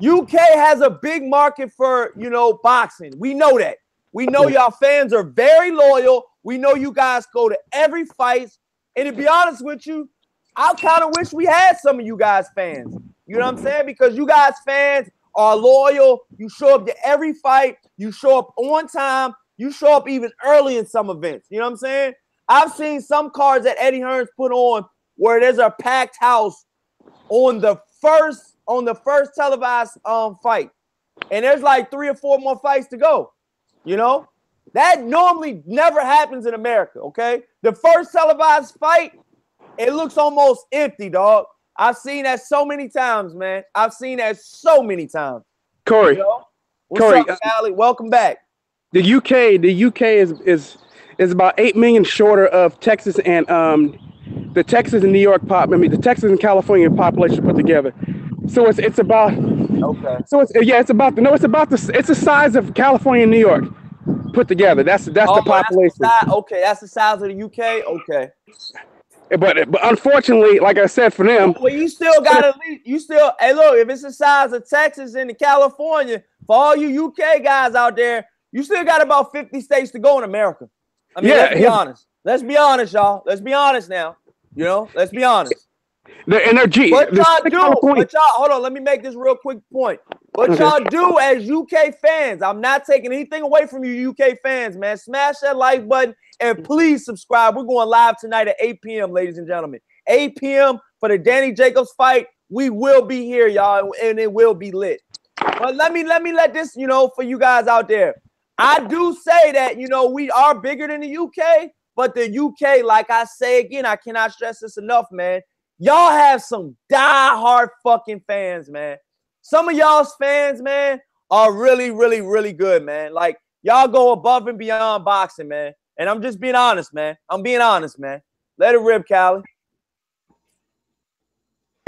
[SPEAKER 1] UK has a big market for, you know, boxing. We know that. We know y'all fans are very loyal. We know you guys go to every fight. And to be honest with you, I kind of wish we had some of you guys fans. You know what I'm saying? Because you guys fans are loyal. You show up to every fight. You show up on time. You show up even early in some events. You know what I'm saying? I've seen some cards that Eddie Hearn's put on where there's a packed house on the first televised fight. And there's like 3 or 4 more fights to go. You know, that normally never happens in America, okay? The first televised fight, it looks almost empty, dog. I've seen that so many times, man. I've seen that so many times.
[SPEAKER 2] Corey,
[SPEAKER 1] you know? What's up, Sally? Welcome back.
[SPEAKER 2] The UK is about 8 million shorter of Texas and the Texas and New York the Texas and California population put together. So it's about it's the size of California and New York put together. That's the population.
[SPEAKER 1] That's the size of the UK. Okay.
[SPEAKER 2] But unfortunately, like I said, for them,
[SPEAKER 1] well, you still got hey, look, if it's the size of Texas and California, for all you UK guys out there, you still got about 50 states to go in America. I mean, let's be honest. Let's be honest, y'all. Let's be honest now. You know, let's be honest.
[SPEAKER 2] And they're G.
[SPEAKER 1] What
[SPEAKER 2] The
[SPEAKER 1] y'all
[SPEAKER 2] state of
[SPEAKER 1] do?
[SPEAKER 2] California.
[SPEAKER 1] What y'all? Hold on. Let me make this real quick point. What y'all do as UK fans? I'm not taking anything away from you, UK fans, man. Smash that like button and please subscribe. We're going live tonight at 8 p.m., ladies and gentlemen. 8 p.m. for the Danny Jacobs fight. We will be here, y'all, and it will be lit. But let me let this, for you guys out there. I do say that, we are bigger than the UK, but the UK, like I say again, I cannot stress this enough, man. Y'all have some die-hard fucking fans, man. Some of y'all's fans, man, are really, really, really good, man. Like, y'all go above and beyond boxing, man. And I'm just being honest, man. I'm being honest, man. Let it rip, Callie.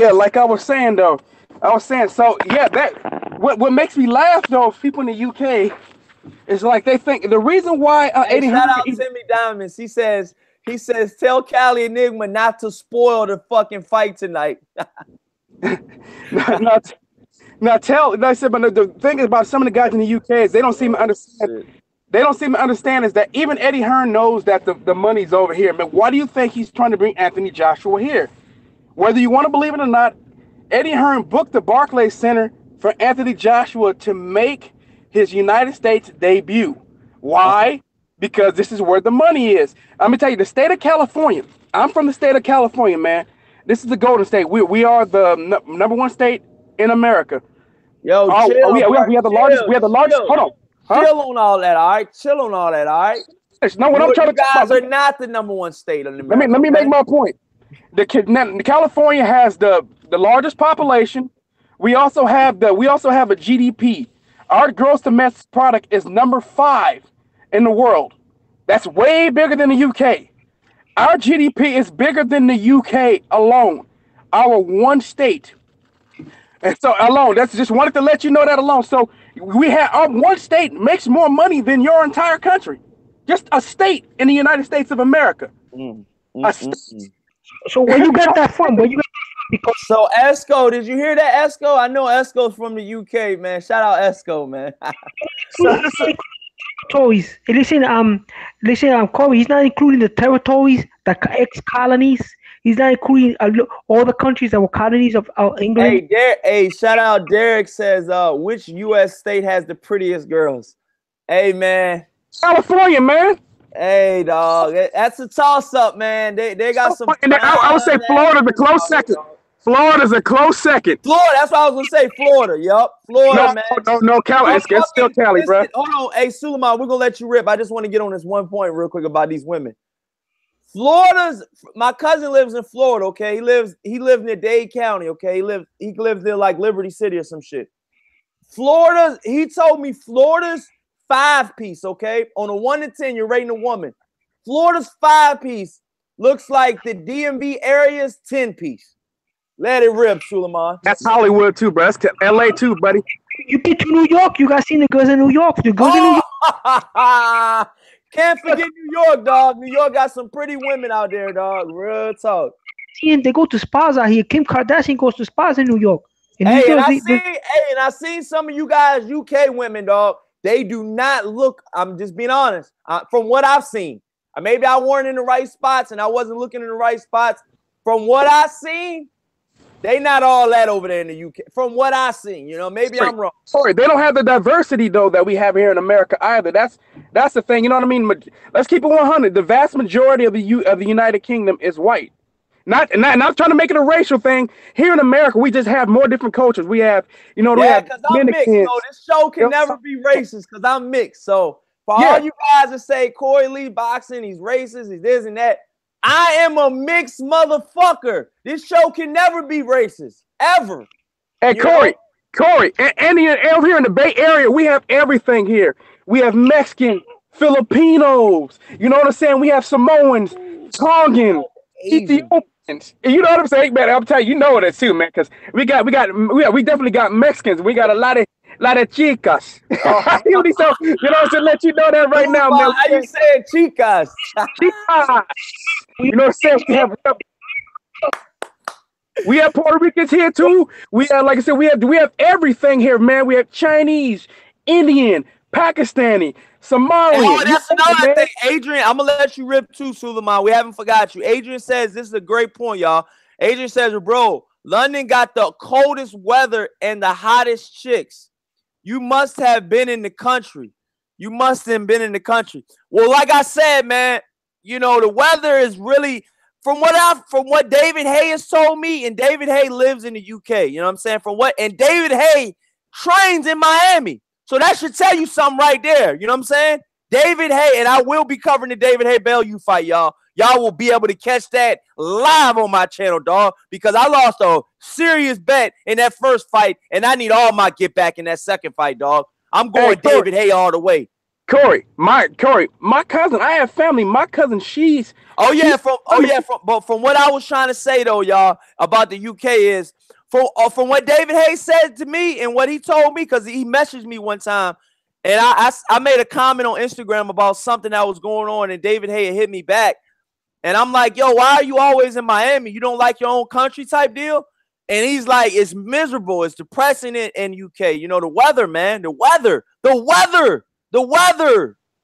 [SPEAKER 2] Yeah, like I was saying, though. So, yeah, that what makes me laugh, though, people in the UK, is like they think the reason why
[SPEAKER 1] Hey, shout out
[SPEAKER 2] Hearn,
[SPEAKER 1] Timmy Diamonds. He says, tell Callie Enigma not to spoil the fucking fight tonight.
[SPEAKER 2] I said, but the thing about some of the guys in the UK is they don't seem to understand.
[SPEAKER 1] Shit.
[SPEAKER 2] They don't seem to understand is that even Eddie Hearn knows that the money's over here. But why do you think he's trying to bring Anthony Joshua here? Whether you want to believe it or not, Eddie Hearn booked the Barclays Center for Anthony Joshua to make his United States debut. Why? Because this is where the money is. I'm gonna tell you, the state of California. I'm from the state of California, man. This is the Golden State. We are the number one state in America.
[SPEAKER 1] Yo, chill.
[SPEAKER 2] We have the largest. We have the largest. Hold on.
[SPEAKER 1] Chill on all that, all right? Chill on all that, all right?
[SPEAKER 2] No, what I'm trying to
[SPEAKER 1] You guys
[SPEAKER 2] talk
[SPEAKER 1] are not the number one state in America.
[SPEAKER 2] Let me make my point. The California has the largest population. We also have a GDP. Our gross domestic product is number 5 in the world. That's way bigger than the UK. Our GDP is bigger than the UK alone. Our one state. And so alone, that's just wanted to let you know that alone. So we have one state makes more money than your entire country. Just a state in the United States of America.
[SPEAKER 3] So where you got that from? Because
[SPEAKER 1] so Esco, did you hear that, Esco? I know Esco's from the UK, man. Shout out Esco, man.
[SPEAKER 3] territories. Listen, Corey. He's not including the territories, the ex-colonies. He's not including all the countries that were colonies of England.
[SPEAKER 1] Hey, shout out Derek says, which U.S. state has the prettiest girls? Hey, man.
[SPEAKER 2] California, man.
[SPEAKER 1] Hey, dog. That's a toss-up, man. They got some.
[SPEAKER 2] I would say Florida's a close second. Florida's a close second.
[SPEAKER 1] Florida, that's what I was gonna say. Florida, yup. Florida, man.
[SPEAKER 2] No, Cali. It's still Cali, bro.
[SPEAKER 1] Hold on, hey Suleiman, we're gonna let you rip. I just want to get on this one point real quick about these women. My cousin lives in Florida, okay? He lives near Dade County, okay? He lives near like Liberty City or some shit. He told me Florida's 5-piece, okay? On a 1 to 10, you're rating a woman. Florida's 5-piece looks like the DMV area's 10-piece. Let it rip, Suleiman.
[SPEAKER 2] That's Hollywood too, bro. That's LA too, buddy.
[SPEAKER 3] You been to New York. You guys seen the girls in New York. The girls in New York.
[SPEAKER 1] Can't forget New York, dog. New York got some pretty women out there, dog. Real talk.
[SPEAKER 3] They go to spas out here. Kim Kardashian goes to spas in New York.
[SPEAKER 1] And I seen some of you guys, UK women, dog. They do not look. I'm just being honest. From what I've seen, maybe I weren't in the right spots and I wasn't looking in the right spots. From what I seen, they not all that over there in the UK. From what I seen, maybe I'm wrong.
[SPEAKER 2] Sorry, they don't have the diversity though that we have here in America either. That's the thing. You know what I mean? Let's keep it 100. The vast majority of the United Kingdom is white. Not trying to make it a racial thing. Here in America, we just have more different cultures. We have, we have
[SPEAKER 1] because I'm mixed. This show can never be racist because I'm mixed. So for all you guys that say Corey Lee boxing, he's racist, he's this and that. I am a mixed motherfucker. This show can never be racist, ever.
[SPEAKER 2] Hey, Corey, and over here in the Bay Area, we have everything here. We have Mexican, Filipinos, you know what I'm saying? We have Samoans, Tongan, Ethiopians. You know what I'm saying, man? I'm telling you, that too, man, because we definitely got Mexicans. We got a lot of chicas. You know what I'm saying? Let you know that right now, man.
[SPEAKER 1] How you saying chicas?
[SPEAKER 2] Chicas. You know what I'm saying? We have Puerto Ricans here too. We have, like I said, we have everything here, man. We have Chinese, Indian, Pakistani, Somali.
[SPEAKER 1] Oh, that's another thing, Adrian. I'm gonna let you rip too, Suleiman. We haven't forgot you. Adrian says this is a great point, y'all. Adrian says, bro, London got the coldest weather and the hottest chicks. You must have been in the country. You must have been in the country. Well, like I said, man, you know, the weather is really, from what David Hay has told me, and David Hay lives in the UK, you know what I'm saying? And David Hay trains in Miami. So that should tell you something right there. You know what I'm saying? David Hay, and I will be covering the David Hay Bellew fight, y'all. Y'all will be able to catch that live on my channel, dog, because I lost a serious bet in that first fight, and I need all my get back in that second fight, dog. I'm going David Hay all the way.
[SPEAKER 2] Corey, my cousin, I have family. My cousin,
[SPEAKER 1] from what I was trying to say though, y'all, about the UK is from what David Hay said to me and what he told me, because he messaged me one time, and I made a comment on Instagram about something that was going on, and David Hay hit me back, and I'm like, yo, why are you always in Miami? You don't like your own country type deal? And he's like, it's miserable, it's depressing in UK. You know, the weather, man, the weather.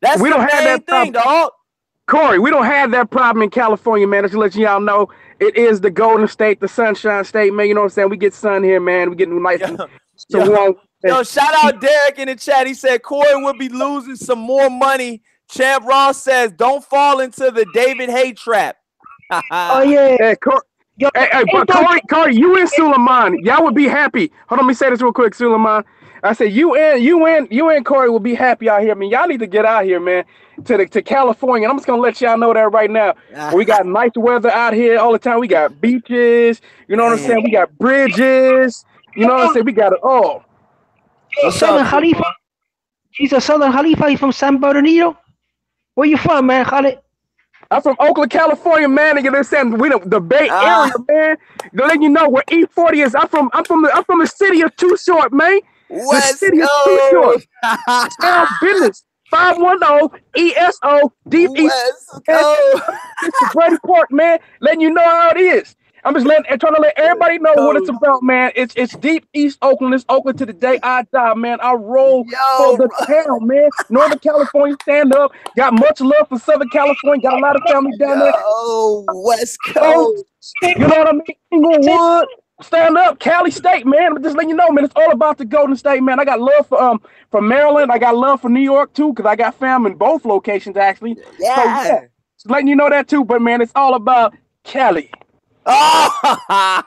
[SPEAKER 1] That's
[SPEAKER 2] we don't have that
[SPEAKER 1] thing, dog.
[SPEAKER 2] Corey, we don't have that problem in California, man. Just to let y'all know, it is the Golden State, the Sunshine State, man. You know what I'm saying? We get sun here, man. We get nice.
[SPEAKER 1] Yo, shout out Derek in the chat. He said Corey will be losing some more money. Champ Ross says, don't fall into the David Hay trap.
[SPEAKER 2] Oh yeah, Corey. But Corey, you and Suleiman, y'all would be happy. Hold on, let me say this real quick, Suleiman. I said you and Corey will be happy out here, man. Y'all need to get out here, man, to California. And I'm just gonna let y'all know that right now. We got nice weather out here all the time. We got beaches, you know what I'm saying? We got bridges, you know what I'm saying? We got it all.
[SPEAKER 3] Southern Khalifa. He's a Southern Khalifa. He's from San Bernardino. Where you from, man, Khalid?
[SPEAKER 2] I'm from Oakland, California, man. And you understand, we the Bay Area, man. To let you know where E40 is. I'm from the city of Too Short, man. The city of Too Short. Sound business. 510 ESO Deep East. It's Brady Park, man. Letting you know how it is. I'm just trying to let everybody know what it's about, man. It's Deep East Oakland. It's Oakland to the day I die, man. I roll for the town, man. Northern California, stand up. Got much love for Southern California. Got a lot of family down there.
[SPEAKER 1] Oh, West Coast.
[SPEAKER 2] You know what I mean? Inglewood, stand up. Cali State, man. I'm just letting you know, man. It's all about the Golden State, man. I got love for Maryland. I got love for New York too, because I got family in both locations actually.
[SPEAKER 1] Yeah.
[SPEAKER 2] So, yeah. Just letting you know that too. But man, it's all about Cali.
[SPEAKER 1] Oh,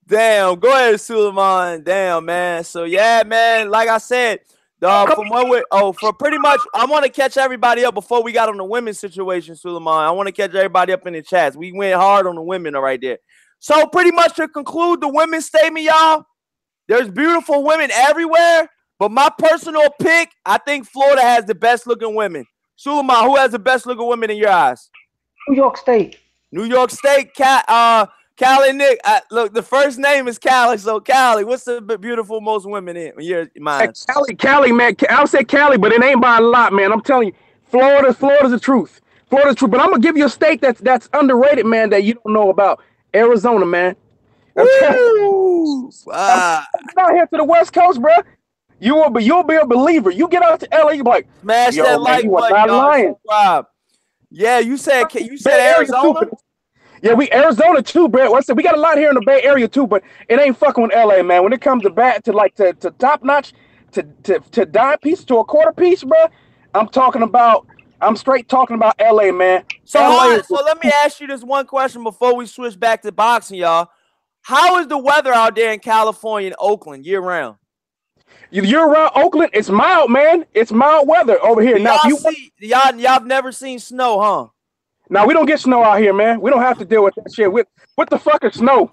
[SPEAKER 1] damn! Go ahead, Suleiman. Damn, man. So yeah, man. Like I said, for pretty much, I want to catch everybody up before we got on the women's situation, Suleiman. I want to catch everybody up in the chats. We went hard on the women right there. So pretty much to conclude the women's statement, y'all. There's beautiful women everywhere, but my personal pick, I think Florida has the best looking women. Suleiman, who has the best looking women in your eyes?
[SPEAKER 3] New York State.
[SPEAKER 1] New York State, Callie Nick. Look, the first name is Callie. So Callie, what's the beautiful most women in your mind?
[SPEAKER 2] Callie, man. I would say Callie, but it ain't by a lot, man. I'm telling you, Florida's the truth. Florida's truth. But I'm gonna give you a state that's underrated, man, that you don't know about. Arizona, man. I'm out here to the West Coast, bro. You'll be a believer. You get out to LA, you be like,
[SPEAKER 1] smash that like button, y'all. Yeah, you said Arizona.
[SPEAKER 2] Yeah, we Arizona too, bro. I said we got a lot here in the Bay Area too, but it ain't fucking with LA, man. When it comes to top notch, to dime piece, to a quarter piece, bro. I'm straight talking about LA, man.
[SPEAKER 1] So let me ask you this one question before we switch back to boxing, y'all. How is the weather out there in California and Oakland year round?
[SPEAKER 2] Year round Oakland, it's mild, man. It's mild weather over here. Now,
[SPEAKER 1] y'all never seen snow, huh?
[SPEAKER 2] Now we don't get snow out here, man. We don't have to deal with that shit. What the fuck is snow?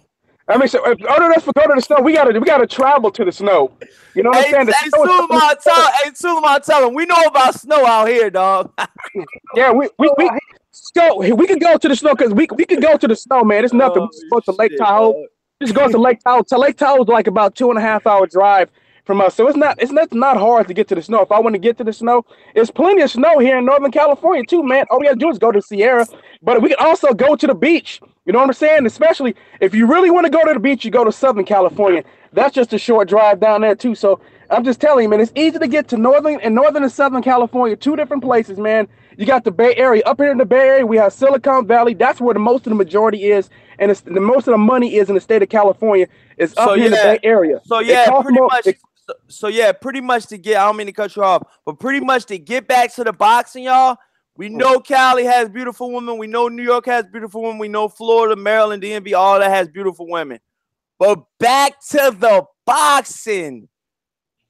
[SPEAKER 2] I mean, so in order for go to the snow, we gotta travel to the snow. You know what I'm saying?
[SPEAKER 1] Suleiman, tell him we know about snow out here, dog.
[SPEAKER 2] Yeah, we can go to the snow because we can go to the snow, man. It's nothing. We go to Lake Tahoe. Just go to Lake Tahoe. Lake Tahoe is like about 2.5 hour drive from us, so it's not hard to get to the snow. If I want to get to the snow, there's plenty of snow here in Northern California too, man. All we gotta do is go to Sierra, but we can also go to the beach. You know what I'm saying? Especially if you really want to go to the beach, you go to Southern California. That's just a short drive down there too. So I'm just telling you, man, it's easy to get to northern and southern California, two different places, man. You got the Bay Area. Up here in the Bay Area, we have Silicon Valley. That's where the most of the majority is, and the most of the money is in the state of California. Is up here in the Bay Area.
[SPEAKER 1] So
[SPEAKER 2] It
[SPEAKER 1] yeah,
[SPEAKER 2] costs
[SPEAKER 1] pretty
[SPEAKER 2] more.
[SPEAKER 1] much. So yeah, pretty much to get. I don't mean to cut you off, but pretty much to get back to the boxing, y'all. We know Cali has beautiful women. We know New York has beautiful women. We know Florida, Maryland, DMV, all that has beautiful women. But back to the boxing.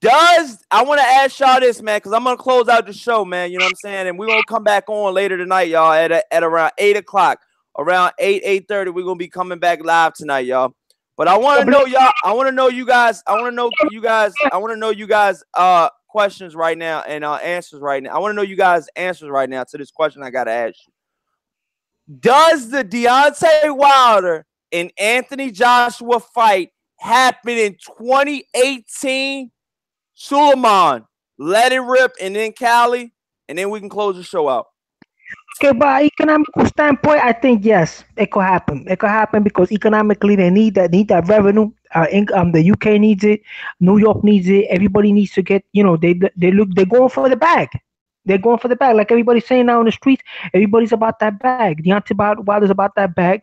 [SPEAKER 1] I want to ask y'all this, man, because I'm going to close out the show, man. You know what I'm saying? And we're going to come back on later tonight, y'all, at around 8 o'clock. Around 8:30, we're going to be coming back live tonight, y'all. But I want to know, y'all. I want to know you guys. I want to know you guys questions right now and answers right now. I want to know you guys answers right now to this question I got to ask you. Does the Deontay Wilder and Anthony Joshua fight happen in 2018? Suleiman, let it rip, and then Cali, and then we can close the show out.
[SPEAKER 3] Okay, by economical standpoint, I think yes, it could happen. It could happen because economically they need that revenue. The UK needs it, New York needs it. Everybody needs to get. They're going for the bag. They're going for the bag, like everybody's saying now in the streets. Everybody's about that bag. Deontay Wilder's about that bag.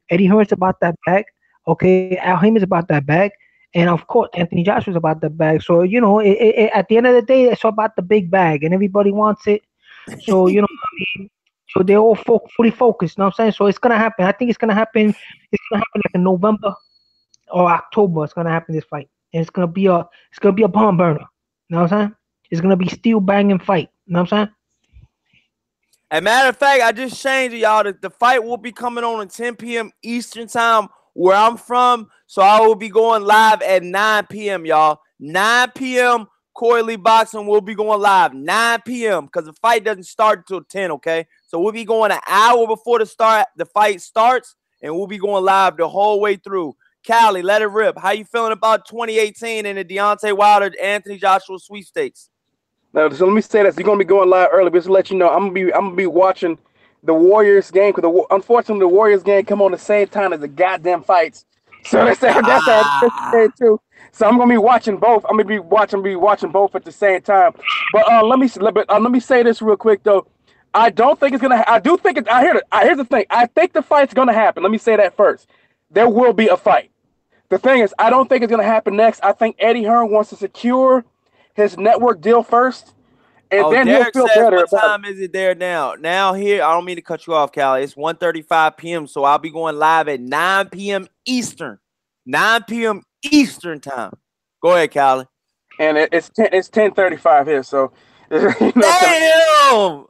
[SPEAKER 3] Eddie Hearn's about that bag. Okay, Al Heyman's about that bag. And of course, Anthony Joshua's about the bag. So, at the end of the day, it's all about the big bag, and everybody wants it. So, what I mean? So they're all fully focused. You know what I'm saying? So it's gonna happen. I think it's gonna happen. It's gonna happen like in November or October. It's gonna happen, this fight, and it's gonna be a bomb burner. You know what I'm saying? It's gonna be steel banging fight. You know what I'm saying?
[SPEAKER 1] As a matter of fact, I just changed it, y'all. The fight will be coming on at 10 p.m. Eastern time where I'm from. So I will be going live at 9 p.m., y'all. 9 p.m. Coily Boxing will be going live 9 p.m. because the fight doesn't start until 10, okay? So we'll be going an hour before the fight starts, and we'll be going live the whole way through. Cali, let it rip. How you feeling about 2018 and the Deontay Wilder Anthony Joshua sweepstakes?
[SPEAKER 2] Now, so let me say this: you're gonna be going live early, but just to let you know, I'm gonna be watching the Warriors game because unfortunately the Warriors game come on the same time as the goddamn fights. So that's how too. So I'm gonna be watching both. I'm gonna be watching both at the same time. But let me say this real quick though. I don't think it's gonna. I do think it. Here's the thing. I think the fight's gonna happen. Let me say that first. There will be a fight. The thing is, I don't think it's gonna happen next. I think Eddie Hearn wants to secure his network deal first, and then
[SPEAKER 1] Derek
[SPEAKER 2] he'll feel better.
[SPEAKER 1] What time is it there now? Now here, I don't mean to cut you off, Callie. It's 1:35 p.m. So I'll be going live at 9 p.m. Eastern. 9 p.m. Eastern time. Go ahead, Callie.
[SPEAKER 2] And it's 10:35 here, so.
[SPEAKER 1] Damn!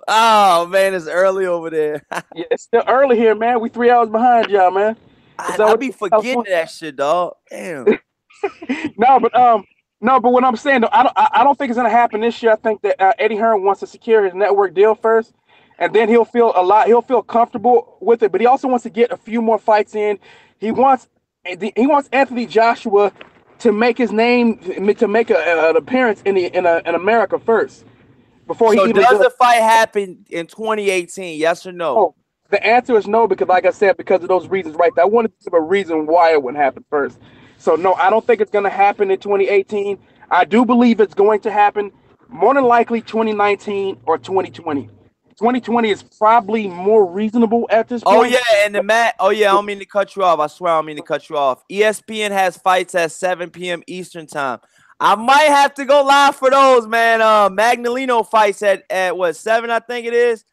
[SPEAKER 1] Oh man, it's early over there.
[SPEAKER 2] Yeah, it's still early here, man. We 3 hours behind y'all, man.
[SPEAKER 1] I be forgetting that shit, dog. Damn.
[SPEAKER 2] No, but what I'm saying, though, I don't think it's gonna happen this year. I think that Eddie Hearn wants to secure his network deal first, and then he'll feel comfortable with it. But he also wants to get a few more fights in. He wants Anthony Joshua to make his name, to make an appearance in America first. Before he even
[SPEAKER 1] does the fight happen in 2018? Yes or no?
[SPEAKER 2] Oh, the answer is no, because like I said, because of those reasons right there. I wanted to give a reason why it wouldn't happen first. So no, I don't think it's going to happen in 2018. I do believe it's going to happen more than likely 2019 or 2020. 2020 is probably more reasonable at this point.
[SPEAKER 1] Oh yeah, and I don't mean to cut you off. I swear I don't mean to cut you off. ESPN has fights at 7 p.m. Eastern time. I might have to go live for those, man. Magnolino fights at what, 7, I think it is.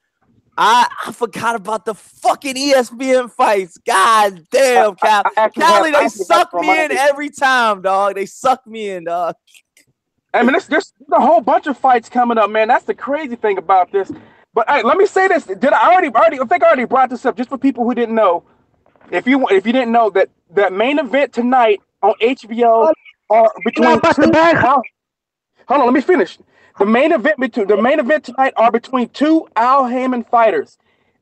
[SPEAKER 1] I forgot about the fucking ESPN fights. God damn, Cali, they suck me in every time, dog. They suck me in, dog.
[SPEAKER 2] I mean, there's a whole bunch of fights coming up, man. That's the crazy thing about this. But hey, let me say this. I think I already brought this up just for people who didn't know. If you didn't know that main event tonight on HBO are between hold on, let me finish. The main event tonight are between two Al Heyman fighters.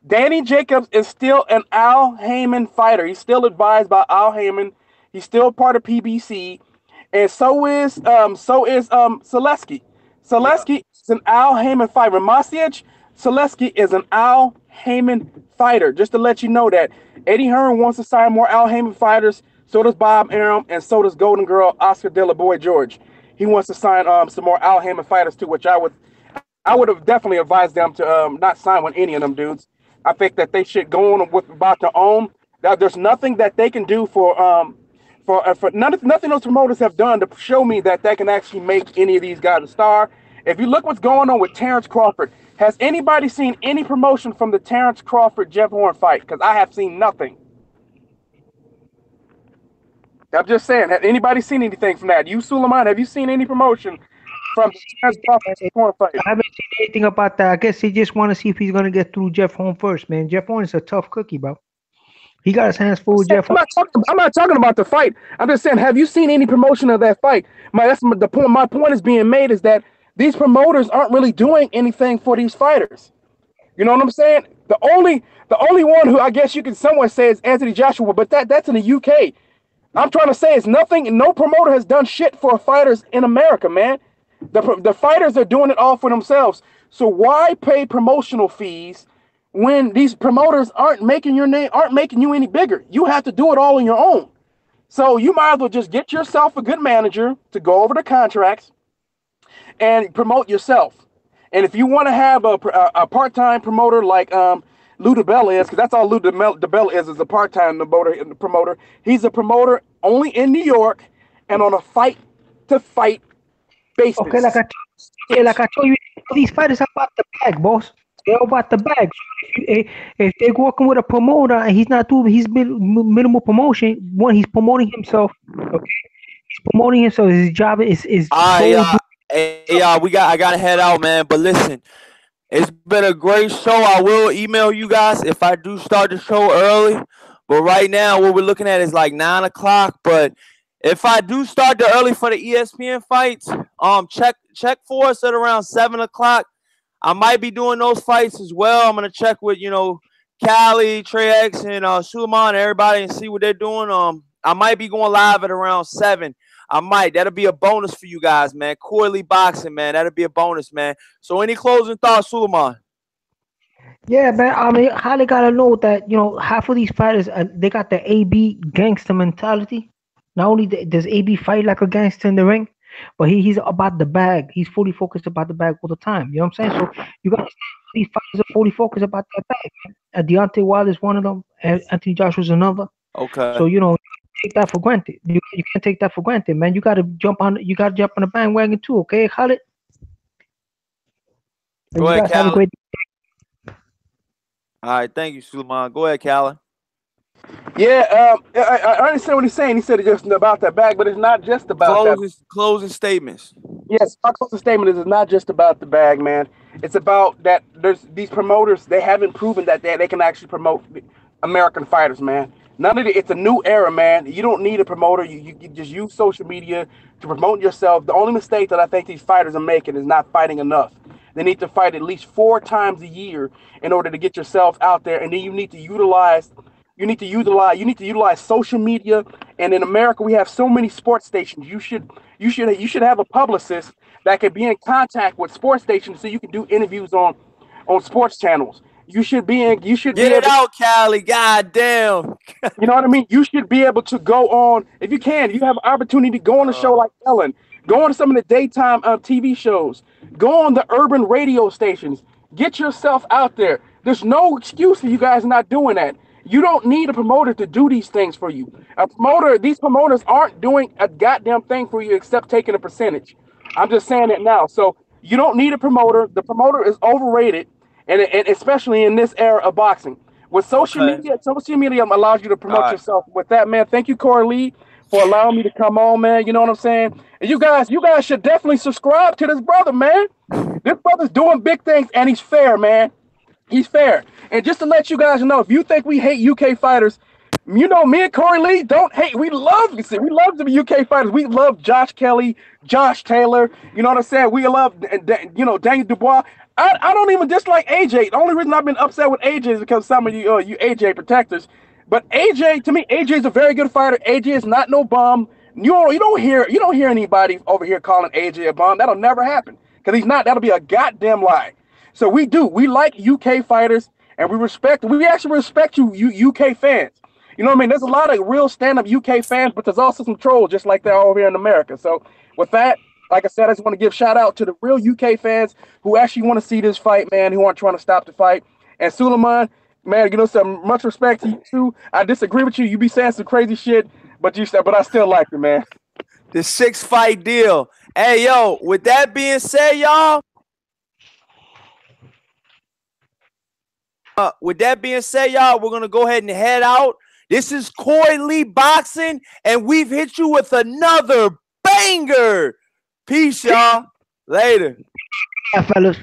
[SPEAKER 2] Danny Jacobs is still an Al Heyman fighter. He's still advised by Al Heyman. He's still part of PBC, and so is Selesky. Selesky is an Al Heyman fighter. Masic Selesky is an Al Heyman fighter. Just to let you know that Eddie Hearn wants to sign more Al Heyman fighters. So does Bob Arum, and so does Golden Girl Oscar De La Boy George. he wants to sign some more Al Haymon fighters too, which I would have definitely advised them to not sign with any of them dudes. I think that they should go on with about their own. That there's nothing that they can do for nothing those promoters have done to show me that they can actually make any of these guys a star. If you look what's going on with Terrence Crawford, has anybody seen any promotion from the Terrence Crawford Jeff Horn fight? Because I have seen nothing. I'm just saying, have anybody seen anything from that? You, Suleiman, have you seen any promotion from the Terrence Crawford Jeff Horn fight?
[SPEAKER 3] I haven't seen anything about that. I guess they just want to see if he's gonna get through Jeff Horn first, man. Jeff Horn is a tough cookie, bro. He got his hands full with Jeff Horn.
[SPEAKER 2] I'm not talking about the fight. I'm just saying, have you seen any promotion of that fight? The point. My point is being made is that these promoters aren't really doing anything for these fighters. You know what I'm saying? The only one who I guess you can somewhat say is Anthony Joshua, but that's in the UK. I'm trying to say is nothing. No promoter has done shit for fighters in America, man. The fighters are doing it all for themselves. So why pay promotional fees when these promoters aren't making you any bigger? You have to do it all on your own. So you might as well just get yourself a good manager to go over the contracts and promote yourself. And if you want to have a part-time promoter like Lou DeBella is, because that's all Lou DeBella is a part-time promoter. He's a promoter only in New York and on a fight-to-fight basis.
[SPEAKER 3] Okay, like I told you, these fighters are about the bag, boss. They're about the bag. So if they're working with a promoter and he's not doing his minimal promotion, one, he's promoting himself. Okay, he's promoting himself. His job is.
[SPEAKER 1] I gotta head out, man. But listen, it's been a great show. I will email you guys if I do start the show early. But right now, what we're looking at is like 9 o'clock. But if I do start the early for the ESPN fights, check for us at around 7 o'clock. I might be doing those fights as well. I'm gonna check with Cali, Trey X, and Suleiman and everybody and see what they're doing. I might be going live at around 7. That'll be a bonus for you guys, man. Coily Boxing, man. That'll be a bonus, man. So any closing thoughts, Suleiman?
[SPEAKER 3] Yeah, man. I mean, how they gotta know that half of these fighters they got the AB gangster mentality. Not only does AB fight like a gangster in the ring, but he's about the bag. He's fully focused about the bag all the time. You know what I'm saying? So you got these fighters are fully focused about that bag. Deontay Wilder is one of them. Anthony Joshua is another.
[SPEAKER 1] Okay.
[SPEAKER 3] So take that for granted. You can't take that for granted, man. You gotta jump on the bandwagon too, okay, Khalid?
[SPEAKER 1] Go ahead, Khalid. All right, thank you, Suleiman. Go ahead, Khalid.
[SPEAKER 2] Yeah, I understand what he's saying. He said it's just about that bag, but it's not just about that.
[SPEAKER 1] Closing statements.
[SPEAKER 2] Yes, my closing statement is it's not just about the bag, man. It's about that there's these promoters, they haven't proven that they can actually promote American fighters, man. It's a new era, man. You don't need a promoter. You just use social media to promote yourself. The only mistake that I think these fighters are making is not fighting enough. They need to fight at least 4 times a year in order to get yourself out there, and then you need to utilize social media. And in America, we have so many sports stations. You should have a publicist that can be in contact with sports stations so you can do interviews on sports channels. You should get
[SPEAKER 1] it out, Cali. God damn.
[SPEAKER 2] You know what I mean? You should be able to go on, if you can, you have an opportunity to go on a show like Ellen, go on some of the daytime TV shows, go on the urban radio stations, get yourself out there. There's no excuse for you guys not doing that. You don't need a promoter to do these things for you. These promoters aren't doing a goddamn thing for you except taking a percentage. I'm just saying it now. So you don't need a promoter. The promoter is overrated. And especially in this era of boxing, with social media allows you to promote yourself. With that, man, thank you, Corey Lee, for allowing me to come on, man. You know what I'm saying? And you guys should definitely subscribe to this brother, man. This brother's doing big things, and he's fair, man. He's fair. And just to let you guys know, if you think we hate UK fighters, me and Corey Lee don't hate. We love the UK fighters. We love Josh Kelly, Josh Taylor. You know what I'm saying? We love Daniel Dubois. I don't even dislike AJ. The only reason I've been upset with AJ is because some of you AJ protectors. But AJ, to me, AJ is a very good fighter. AJ is not no bum. You don't hear anybody over here calling AJ a bum. That'll never happen because he's not. That'll be a goddamn lie. So we like UK fighters, and we actually respect you UK fans. You know what I mean? There's a lot of real stand-up UK fans, but there's also some trolls just like that over here in America. So with that, like I said, I just want to give shout out to the real UK fans who actually want to see this fight, man, who aren't trying to stop the fight. And Suleiman, man, you know, some much respect to you too. I disagree with you. You be saying some crazy shit, but I still like you, man.
[SPEAKER 1] The 6-fight deal. Hey, yo, with that being said, y'all. We're going to go ahead and head out. This is Coy Lee Boxing, and we've hit you with another banger. Peace, y'all. Later.
[SPEAKER 3] Yeah, fellas.